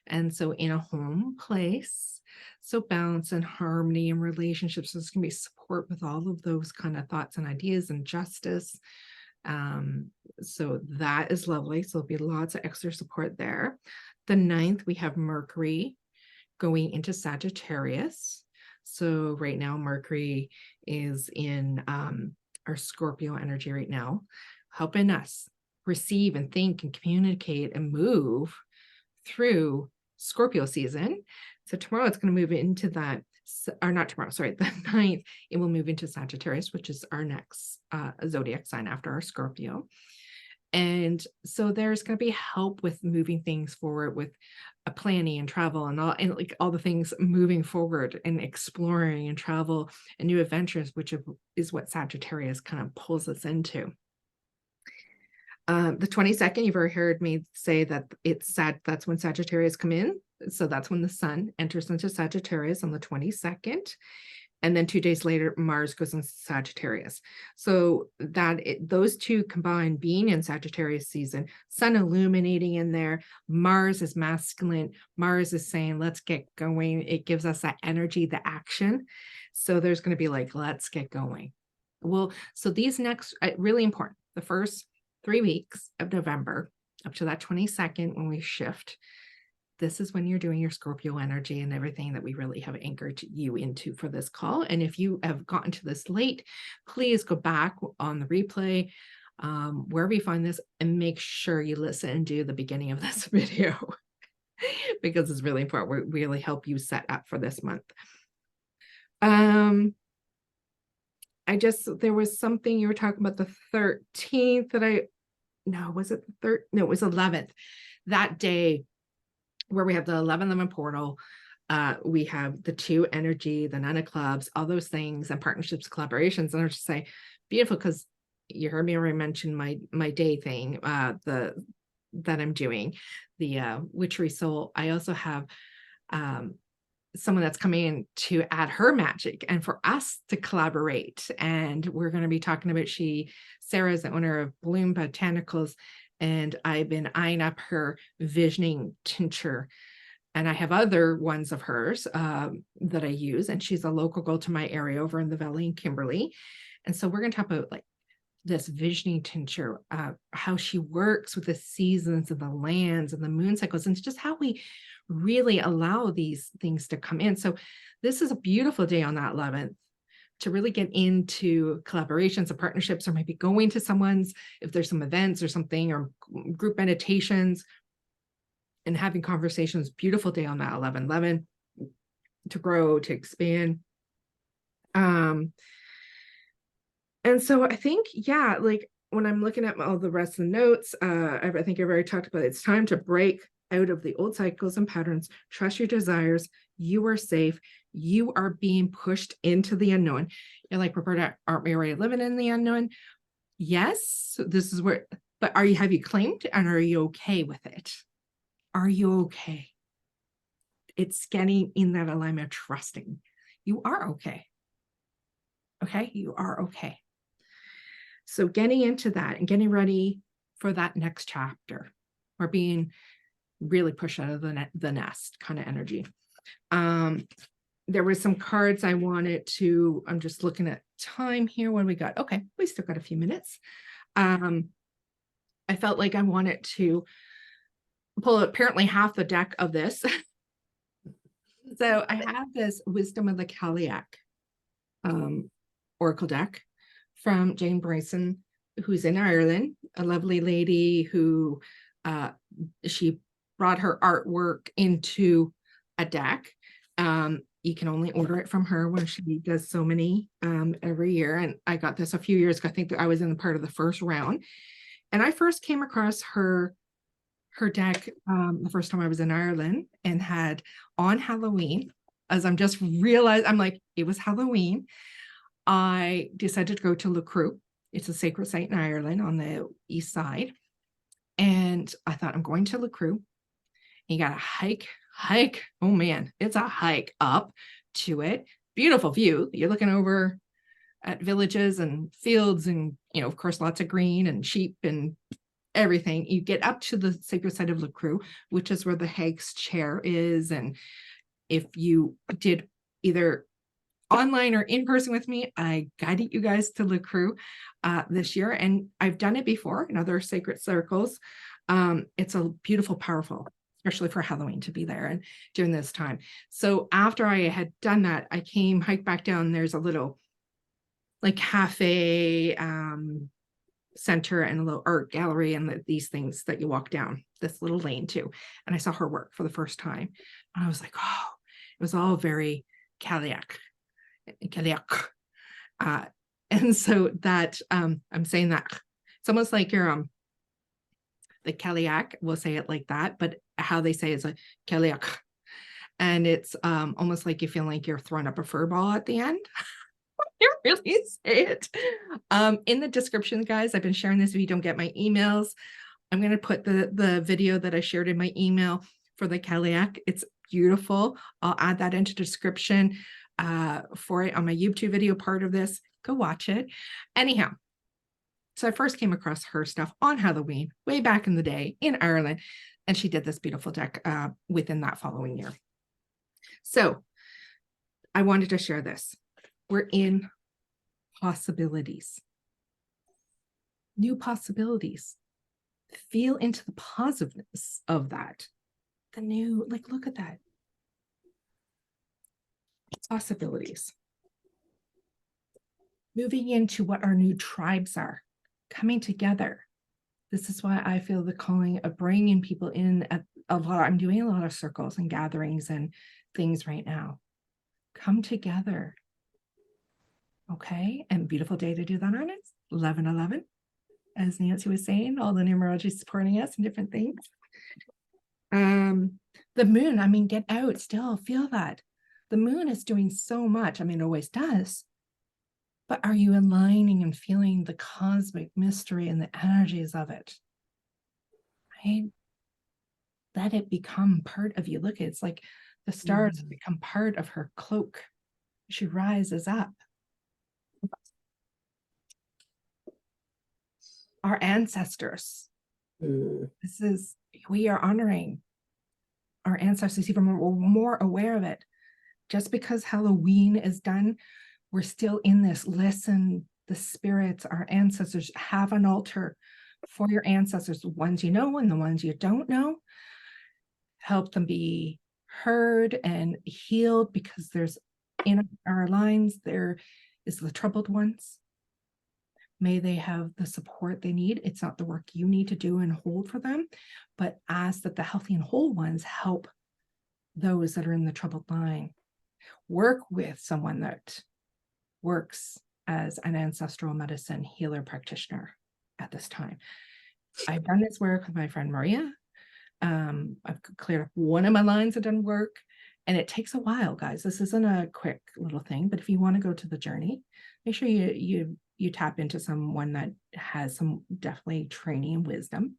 Speaker 1: And so in a home place, so balance and harmony and relationships, there's going to be support with all of those kind of thoughts and ideas and justice. So that is lovely. So there'll be lots of extra support there. The 9th, we have Mercury going into Sagittarius. So right now, Mercury is in our Scorpio energy right now, helping us receive and think and communicate and move through Scorpio season. So tomorrow it's going to move into that, or not tomorrow, sorry, the 9th, it will move into Sagittarius, which is our next zodiac sign after our Scorpio. And so there's going to be help with moving things forward with a planning and travel and all the things moving forward and exploring and travel and new adventures, which is what Sagittarius kind of pulls us into. The 22nd, you've already heard me say that that's when Sagittarius come in. So that's when the sun enters into Sagittarius on the 22nd. And then 2 days later, Mars goes into Sagittarius. So those two combined, being in Sagittarius season, Sun illuminating in there, Mars is masculine. Mars is saying, let's get going. It gives us that energy, the action. So there's going to be like, let's get going. Well, so these next, really important, the first 3 weeks of November up to that 22nd when we shift, this is when you're doing your Scorpio energy and everything that we really have anchored you into for this call. And if you have gotten to this late, please go back on the replay, wherever you find this, and make sure you listen and do the beginning of this video because it's really important. We really help you set up for this month. There was something you were talking about the 13th that was it the 3rd? No, it was 11th. That day where we have the 11 portal, we have the 2 energy, the 9 of clubs, all those things, and partnerships, collaborations. And I just say, beautiful, because you heard me already mention my day thing, that I'm doing, the witchery soul. I also have someone that's coming in to add her magic and for us to collaborate. And we're going to be talking about, Sarah is the owner of Bloom Botanicals, and I've been eyeing up her visioning tincture. And I have other ones of hers that I use, and she's a local girl to my area over in the Valley in Kimberly. And so we're going to talk about like this visioning tincture, how she works with the seasons and the lands and the moon cycles, and just how we really allow these things to come in. So this is a beautiful day on that 11th to really get into collaborations and partnerships, or maybe going to someone's, if there's some events or something, or group meditations and having conversations. Beautiful day on that 11 to grow, to expand. And so I think, yeah, like when I'm looking at all the rest of the notes, I think I've already talked about it. It's time to break out of the old cycles and patterns. Trust your desires. You are safe. You are being pushed into the unknown. You're like, Roberta, aren't we already living in the unknown? Yes, this is where, but have you claimed, and are you okay with it? Are you okay? It's getting in that alignment, trusting. You are okay. Okay, you are okay. So getting into that and getting ready for that next chapter, or being really pushed out of the nest kind of energy. There were some cards I wanted to, I'm just looking at time here. What do we got? Okay, we still got a few minutes. I felt like I wanted to pull apparently half the deck of this. So I have this Wisdom of the Cailleach Oracle deck from Jane Bryson, who's in Ireland, a lovely lady who she brought her artwork into a deck. You can only order it from her when she does so many every year. And I got this a few years ago. I think that I was in the part of the first round. And I first came across her deck the first time I was in Ireland, and had on Halloween, as I'm just realized, I'm like, it was Halloween. I decided to go to Lecru. It's a sacred site in Ireland on the east side. And I thought, I'm going to Lecru. You got to hike. Oh man, it's a hike up to it. Beautiful view. You're looking over at villages and fields, and, of course, lots of green and sheep and everything. You get up to the sacred site of Lecru, which is where the hag's chair is. And if you did either online or in person with me, I guided you guys to Lecru this year, and I've done it before in other sacred circles. It's a beautiful, powerful, especially for Halloween, to be there and during this time. So after I had done that, I hiked back down. There's a little like cafe center and a little art gallery, and these things that you walk down this little lane to. And I saw her work for the first time, and I was like, oh, it was all very Cailleach. And so that I'm saying that it's almost like you're the Cailleach, we'll say it like that, but how they say it's like Cailleach, and it's almost like you feel like you're throwing up a fur ball at the end. You really say it. In the description, guys, I've been sharing this. If you don't get my emails, I'm going to put the video that I shared in my email for the Cailleach. It's beautiful. I'll add that into description. for it on my YouTube video part of this. Go watch it. Anyhow, so I first came across her stuff on Halloween way back in the day in Ireland, and she did this beautiful deck within that following year. So I wanted to share this. We're in possibilities, new possibilities. Feel into the positiveness of that. The new, like, look at that. Possibilities. Moving into what our new tribes are, coming together. This is why I feel the calling of bringing people in at a lot. I'm doing a lot of circles and gatherings and things right now. Come together. Okay. And beautiful day to do that on. It's 11/11. As Nancy was saying, all the numerology supporting us and different things. The moon, I mean, get out, still feel that. The moon is doing so much. I mean, it always does. But are you aligning and feeling the cosmic mystery and the energies of it? Right? Let it become part of you. Look, it's like the stars have become part of her cloak. She rises up. Our ancestors. This is, we are honoring our ancestors, even more aware of it. Just because Halloween is done, we're still in this. Listen, the spirits, our ancestors, have an altar for your ancestors, the ones you know and the ones you don't know. Help them be heard and healed, because there's, in our lines, there is the troubled ones. May they have the support they need. It's not the work you need to do and hold for them, but ask that the healthy and whole ones help those that are in the troubled line. Work with someone that works as an ancestral medicine healer practitioner at this time. I've done this work with my friend Maria. I've cleared up one of my lines that doesn't work, and it takes a while, guys. This isn't a quick little thing, but if you want to go to the journey, make sure you tap into someone that has some definitely training and wisdom.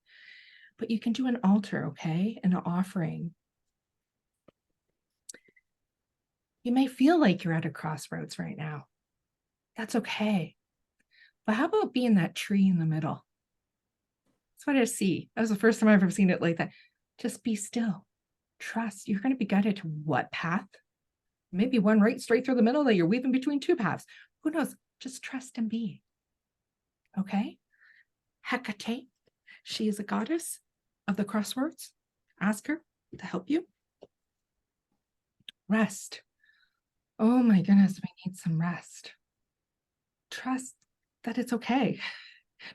Speaker 1: But you can do an altar, okay, and an offering. You may feel like you're at a crossroads right now. That's okay. But how about being that tree in the middle? That's what I see. That was the first time I've ever seen it like that. Just be still. Trust. You're going to be guided to what path? Maybe one right straight through the middle that you're weaving between two paths. Who knows? Just trust and be. Okay? Hecate. She is a goddess of the crossroads. Ask her to help you. Rest. Oh my goodness, we need some rest. Trust that it's okay.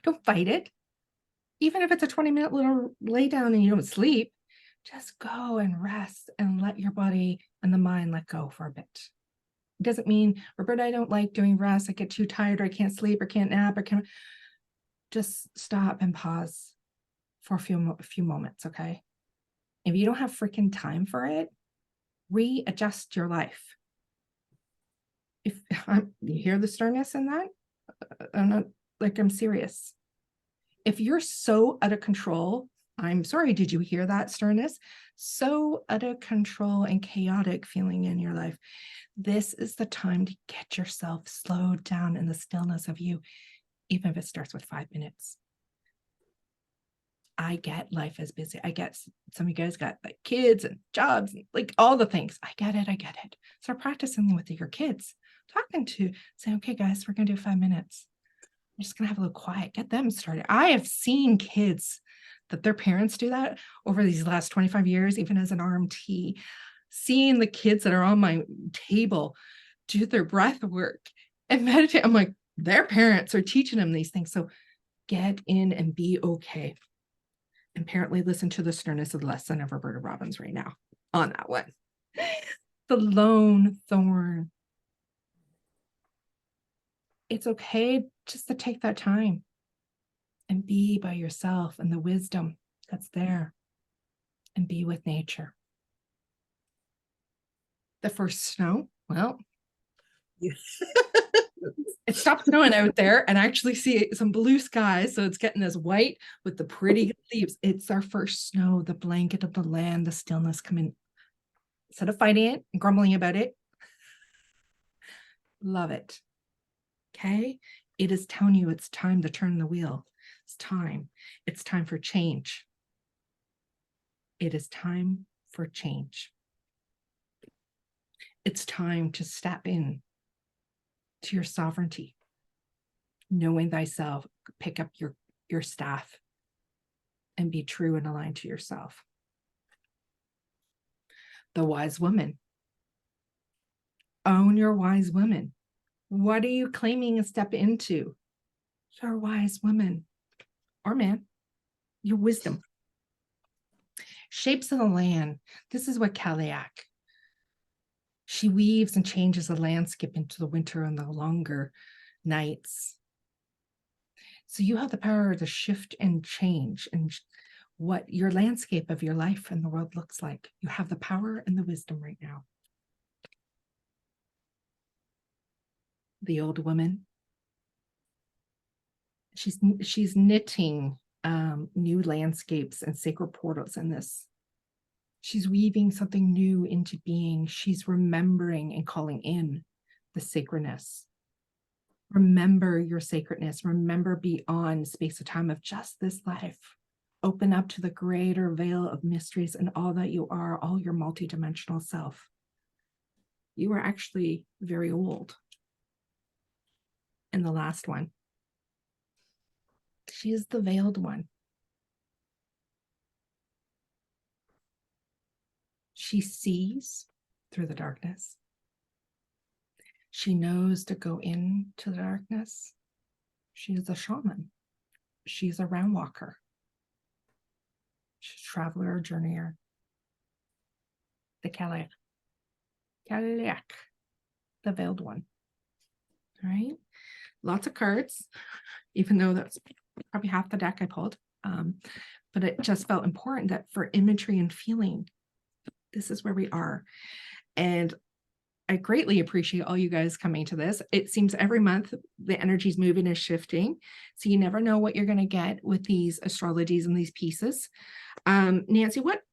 Speaker 1: Don't fight it. Even if it's a 20-minute little lay down and you don't sleep, just go and rest and let your body and the mind let go for a bit. It doesn't mean, Roberta, I don't like doing rest. I get too tired, or I can't sleep, or can't nap, or can't. Just stop and pause for a few moments, okay? If you don't have freaking time for it, readjust your life. If you hear the sternness in that, I'm not, like, I'm serious. If you're so out of control, I'm sorry, did you hear that sternness? So out of control and chaotic feeling in your life, this is the time to get yourself slowed down in the stillness of you, even if it starts with 5 minutes. I get life is busy. I get some of you guys got like kids and jobs, and like all the things. I get it. Start practicing with your kids, talking to, say, okay, guys, we're going to do 5 minutes. I'm just going to have a little quiet, get them started. I have seen kids that their parents do that over these last 25 years, even as an RMT, seeing the kids that are on my table do their breath work and meditate. I'm like, their parents are teaching them these things. So get in and be okay. And apparently listen to the sternness of the lesson of Roberta Robbins right now on that one. The lone thorn. It's okay just to take that time and be by yourself and the wisdom that's there and be with nature. The first snow, well, it stopped snowing out there, and I actually see some blue skies. So it's getting this white with the pretty leaves. It's our first snow, the blanket of the land, the stillness coming. Instead of fighting it and grumbling about it, Love it. Okay. It is telling you it's time to turn the wheel. It's time. It's time for change. It is time for change. It's time to step in to your sovereignty, knowing thyself, pick up your staff and be true and aligned to yourself. The wise woman. Own your wise woman. What are you claiming a step into? You're a wise woman or man, your wisdom. Shapes of the land. This is what Cailleach. She weaves and changes the landscape into the winter and the longer nights. So you have the power to shift and change and what your landscape of your life and the world looks like. You have the power and the wisdom right now. The old woman. She's knitting new landscapes and sacred portals in this. She's weaving something new into being. She's remembering and calling in the sacredness. Remember your sacredness. Remember beyond space of time of just this life. Open up to the greater veil of mysteries and all that you are, all your multidimensional self. You are actually very old. And the last one. She is the veiled one. She sees through the darkness. She knows to go into the darkness. She is a shaman. She's a round walker. She's a traveler, a journeyer. The Cailleach. Cailleach, the veiled one. All right. Lots of cards, even though that's probably half the deck I pulled. But it just felt important that for imagery and feeling, this is where we are. And I greatly appreciate all you guys coming to this. It seems every month the energy's moving and shifting. So you never know what you're going to get with these astrologies and these pieces. Nancy, what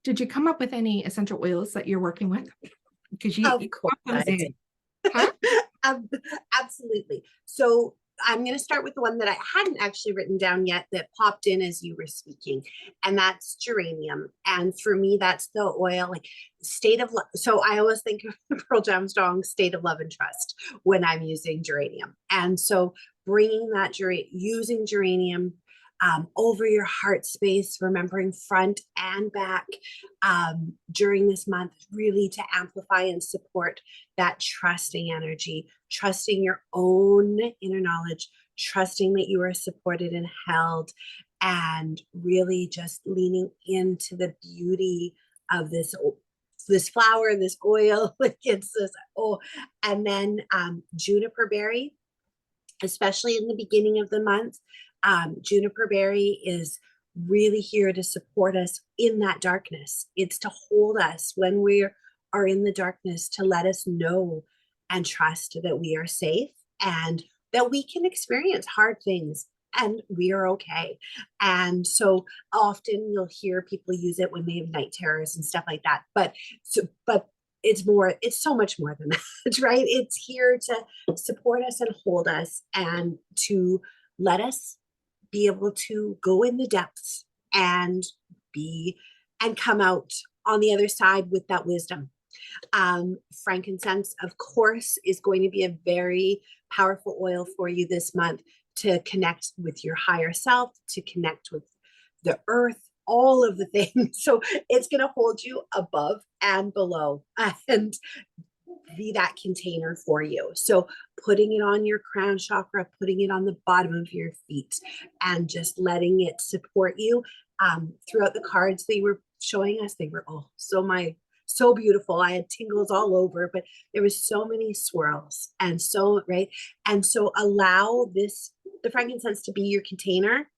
Speaker 1: did you come up with any essential oils that you're working with? Because you
Speaker 2: course
Speaker 1: those in. Huh?
Speaker 2: Absolutely. So I'm going to start with the one that I hadn't actually written down yet that popped in as you were speaking, and that's geranium. And for me, that's the oil, like state of love. So I always think of Pearl Jamstrong, state of love and trust when I'm using geranium. And so bringing that using geranium over your heart space, remembering front and back during this month, really to amplify and support that trusting energy, trusting your own inner knowledge, trusting that you are supported and held, and really just leaning into the beauty of this flower, this oil, like it's this, and then juniper berry, especially in the beginning of the month. Juniper berry is really here to support us in that darkness. It's to hold us when we are in the darkness, to let us know and trust that we are safe and that we can experience hard things and we are okay. And so often you'll hear people use it when they have night terrors and stuff like that. But it's so much more than that, right? It's here to support us and hold us and to let us be able to go in the depths and come out on the other side with that wisdom. Frankincense, of course, is going to be a very powerful oil for you this month to connect with your higher self, to connect with the earth, all of the things. So it's going to hold you above and below and be that container for you. So putting it on your crown chakra, putting it on the bottom of your feet, and just letting it support you throughout the cards that you were showing us. They were all so beautiful. I had tingles all over, but there was so many swirls and so right. And so allow the frankincense to be your container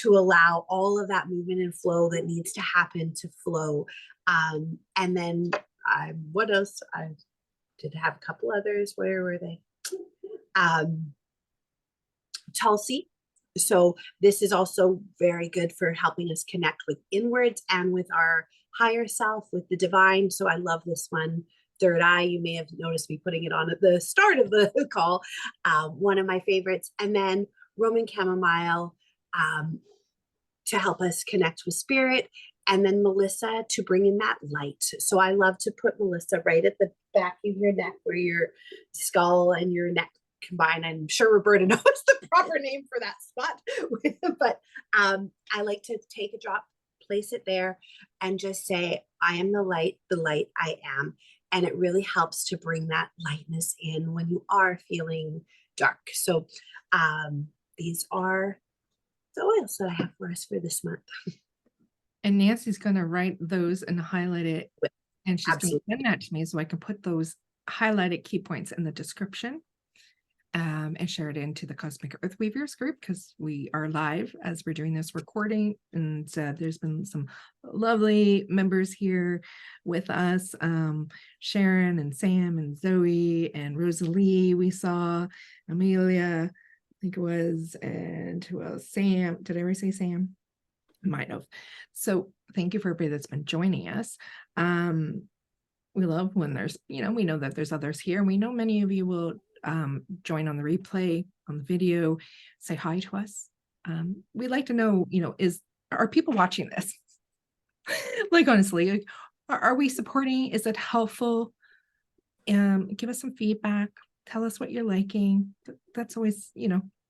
Speaker 2: to allow all of that movement and flow that needs to happen to flow. And then what else? I did have a couple others. Where were they? Tulsi. So this is also very good for helping us connect with inwards and with our higher self, with the divine. So I love this one third eye. You may have noticed me putting it on at the start of the call. One of my favorites. And then Roman chamomile to help us connect with spirit. And then Melissa to bring in that light. So I love to put Melissa right at the back of your neck where your skull and your neck combine. I'm sure Roberta knows the proper name for that spot, but I like to take a drop, place it there, and just say, I am the light I am. And it really helps to bring that lightness in when you are feeling dark. So these are the oils that I have for us for this month.
Speaker 1: And Nancy's going to write those and highlight it. And she's going to send that to me so I can put those highlighted key points in the description and share it into the Cosmic Earth Weavers group, because we are live as we're doing this recording. And there's been some lovely members here with us. Sharon and Sam and Zoe and Rosalie, we saw Amelia, I think it was, and who else? Sam. Did I ever say Sam? Might have. So thank you for everybody that's been joining us. We love when there's, we know that there's others here. We know many of you will join on the replay, on the video, say hi to us. We'd like to know, are people watching this? Like, honestly, like, are we supporting? Is it helpful? Give us some feedback. Tell us what you're liking. That's always,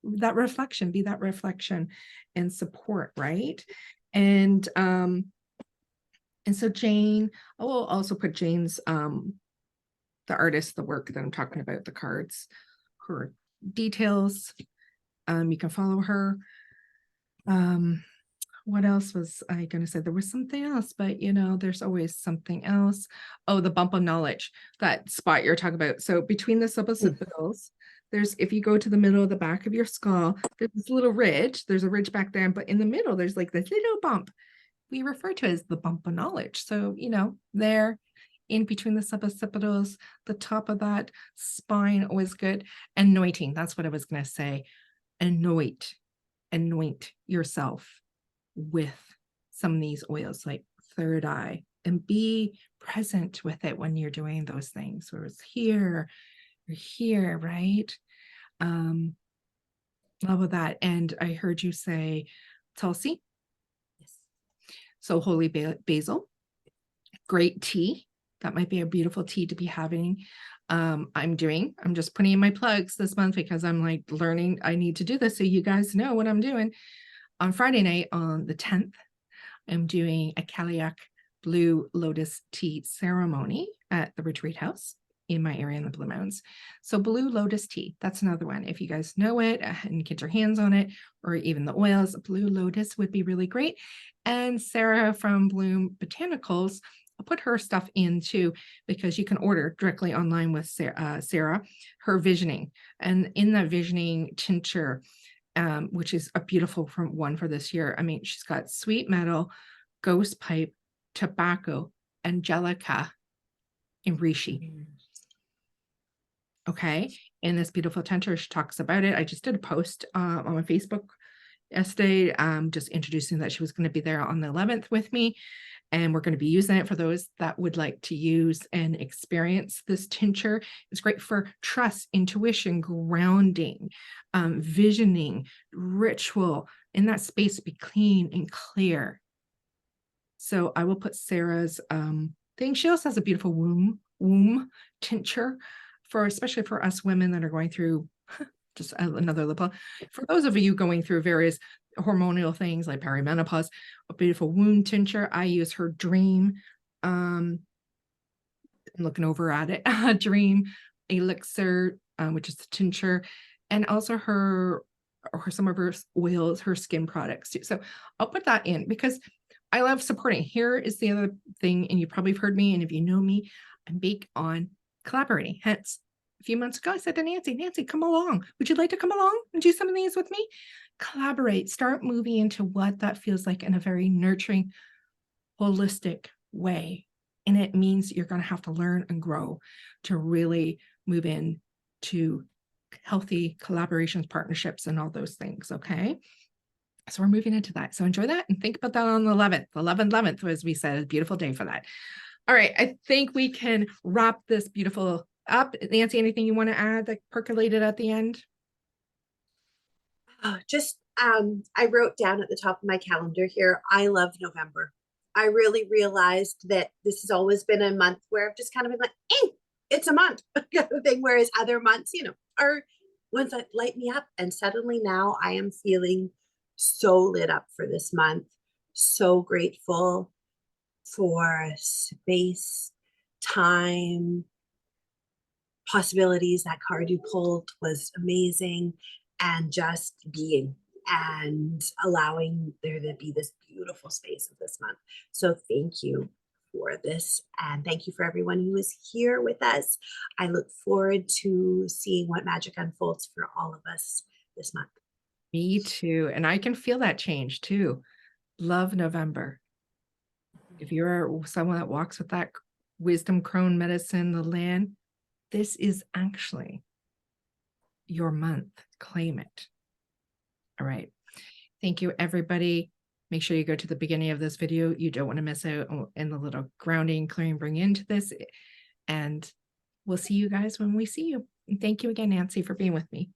Speaker 1: that reflection, be that reflection and support, right? And so Jane, I will also put Jane's the artist, the work that I'm talking about, the cards, her details. You can follow her. What else was I going to say? There was something else, but there's always something else. Oh, the bump of knowledge, that spot you're talking about. So between the suboccipitals, there's, if you go to the middle of the back of your skull, there's this little ridge. There's a ridge back there, but in the middle, there's like this little bump. We refer to it as the bump of knowledge. So, there in between the suboccipitals, the top of that spine, always good. Anointing, that's what I was going to say. Anoint yourself with some of these oils like third eye, and be present with it when you're doing those things. So it's here, or here, right? Love that. And I heard you say Tulsi. Yes. So holy basil, great tea. That might be a beautiful tea to be having. I'm just putting in my plugs this month because I'm like learning. I need to do this so you guys know what I'm doing. On Friday night, on the 10th, I'm doing a Cailleach Blue Lotus tea ceremony at the retreat house in my area in the Blue Mountains. So Blue Lotus tea, that's another one. If you guys know it and get your hands on it, or even the oils, Blue Lotus would be really great. And Sarah from Bloom Botanicals, I'll put her stuff in too, because you can order directly online with Sarah, her visioning. And in that visioning tincture, which is a beautiful one for this year. I mean, she's got sweet metal, ghost pipe, tobacco, angelica, and reishi. Okay. In this beautiful tincture, she talks about it. I just did a post on my Facebook yesterday, just introducing that she was going to be there on the 11th with me. And we're going to be using it for those that would like to use and experience this tincture. It's great for trust, intuition, grounding, visioning, ritual, in that space to be clean and clear. So I will put Sarah's thing. She also has a beautiful womb tincture, especially for us women that are going through just another lip. For those of you going through various hormonal things like perimenopause, a beautiful womb tincture. I use her dream. I'm looking over at it. Dream elixir, which is the tincture, and also some of her oils, her skin products too. So I'll put that in because I love supporting. Here is the other thing, and you probably have heard me, and if you know me, I'm big on collaborating. Hence, a few months ago, I said to Nancy, come along. Would you like to come along and do some of these with me? Collaborate, start moving into what that feels like in a very nurturing, holistic way. And it means you're going to have to learn and grow to really move in to healthy collaborations, partnerships, and all those things. Okay. So we're moving into that. So enjoy that and think about that on the 11th. 11th, as we said, a beautiful day for that. All right, I think we can wrap this beautiful up. Nancy, anything you want to add that percolated at the end?
Speaker 2: Just I wrote down at the top of my calendar here, I love November. I really realized that this has always been a month where I've just kind of been like, it's a month kind of thing. Whereas other months, are ones that light me up. And suddenly now I am feeling so lit up for this month. So grateful for space, time, possibilities. That card you pulled was amazing. And just being and allowing there to be this beautiful space of this month. So thank you for this. And thank you for everyone who is here with us. I look forward to seeing what magic unfolds for all of us this month.
Speaker 1: Me too. And I can feel that change too. Love November. If you're someone that walks with that wisdom crone medicine, the land, this is actually your month. Claim it. All right. Thank you, everybody. Make sure you go to the beginning of this video. You don't want to miss out in the little grounding, clearing, bring into this. And we'll see you guys when we see you. And thank you again, Nancy, for being with me.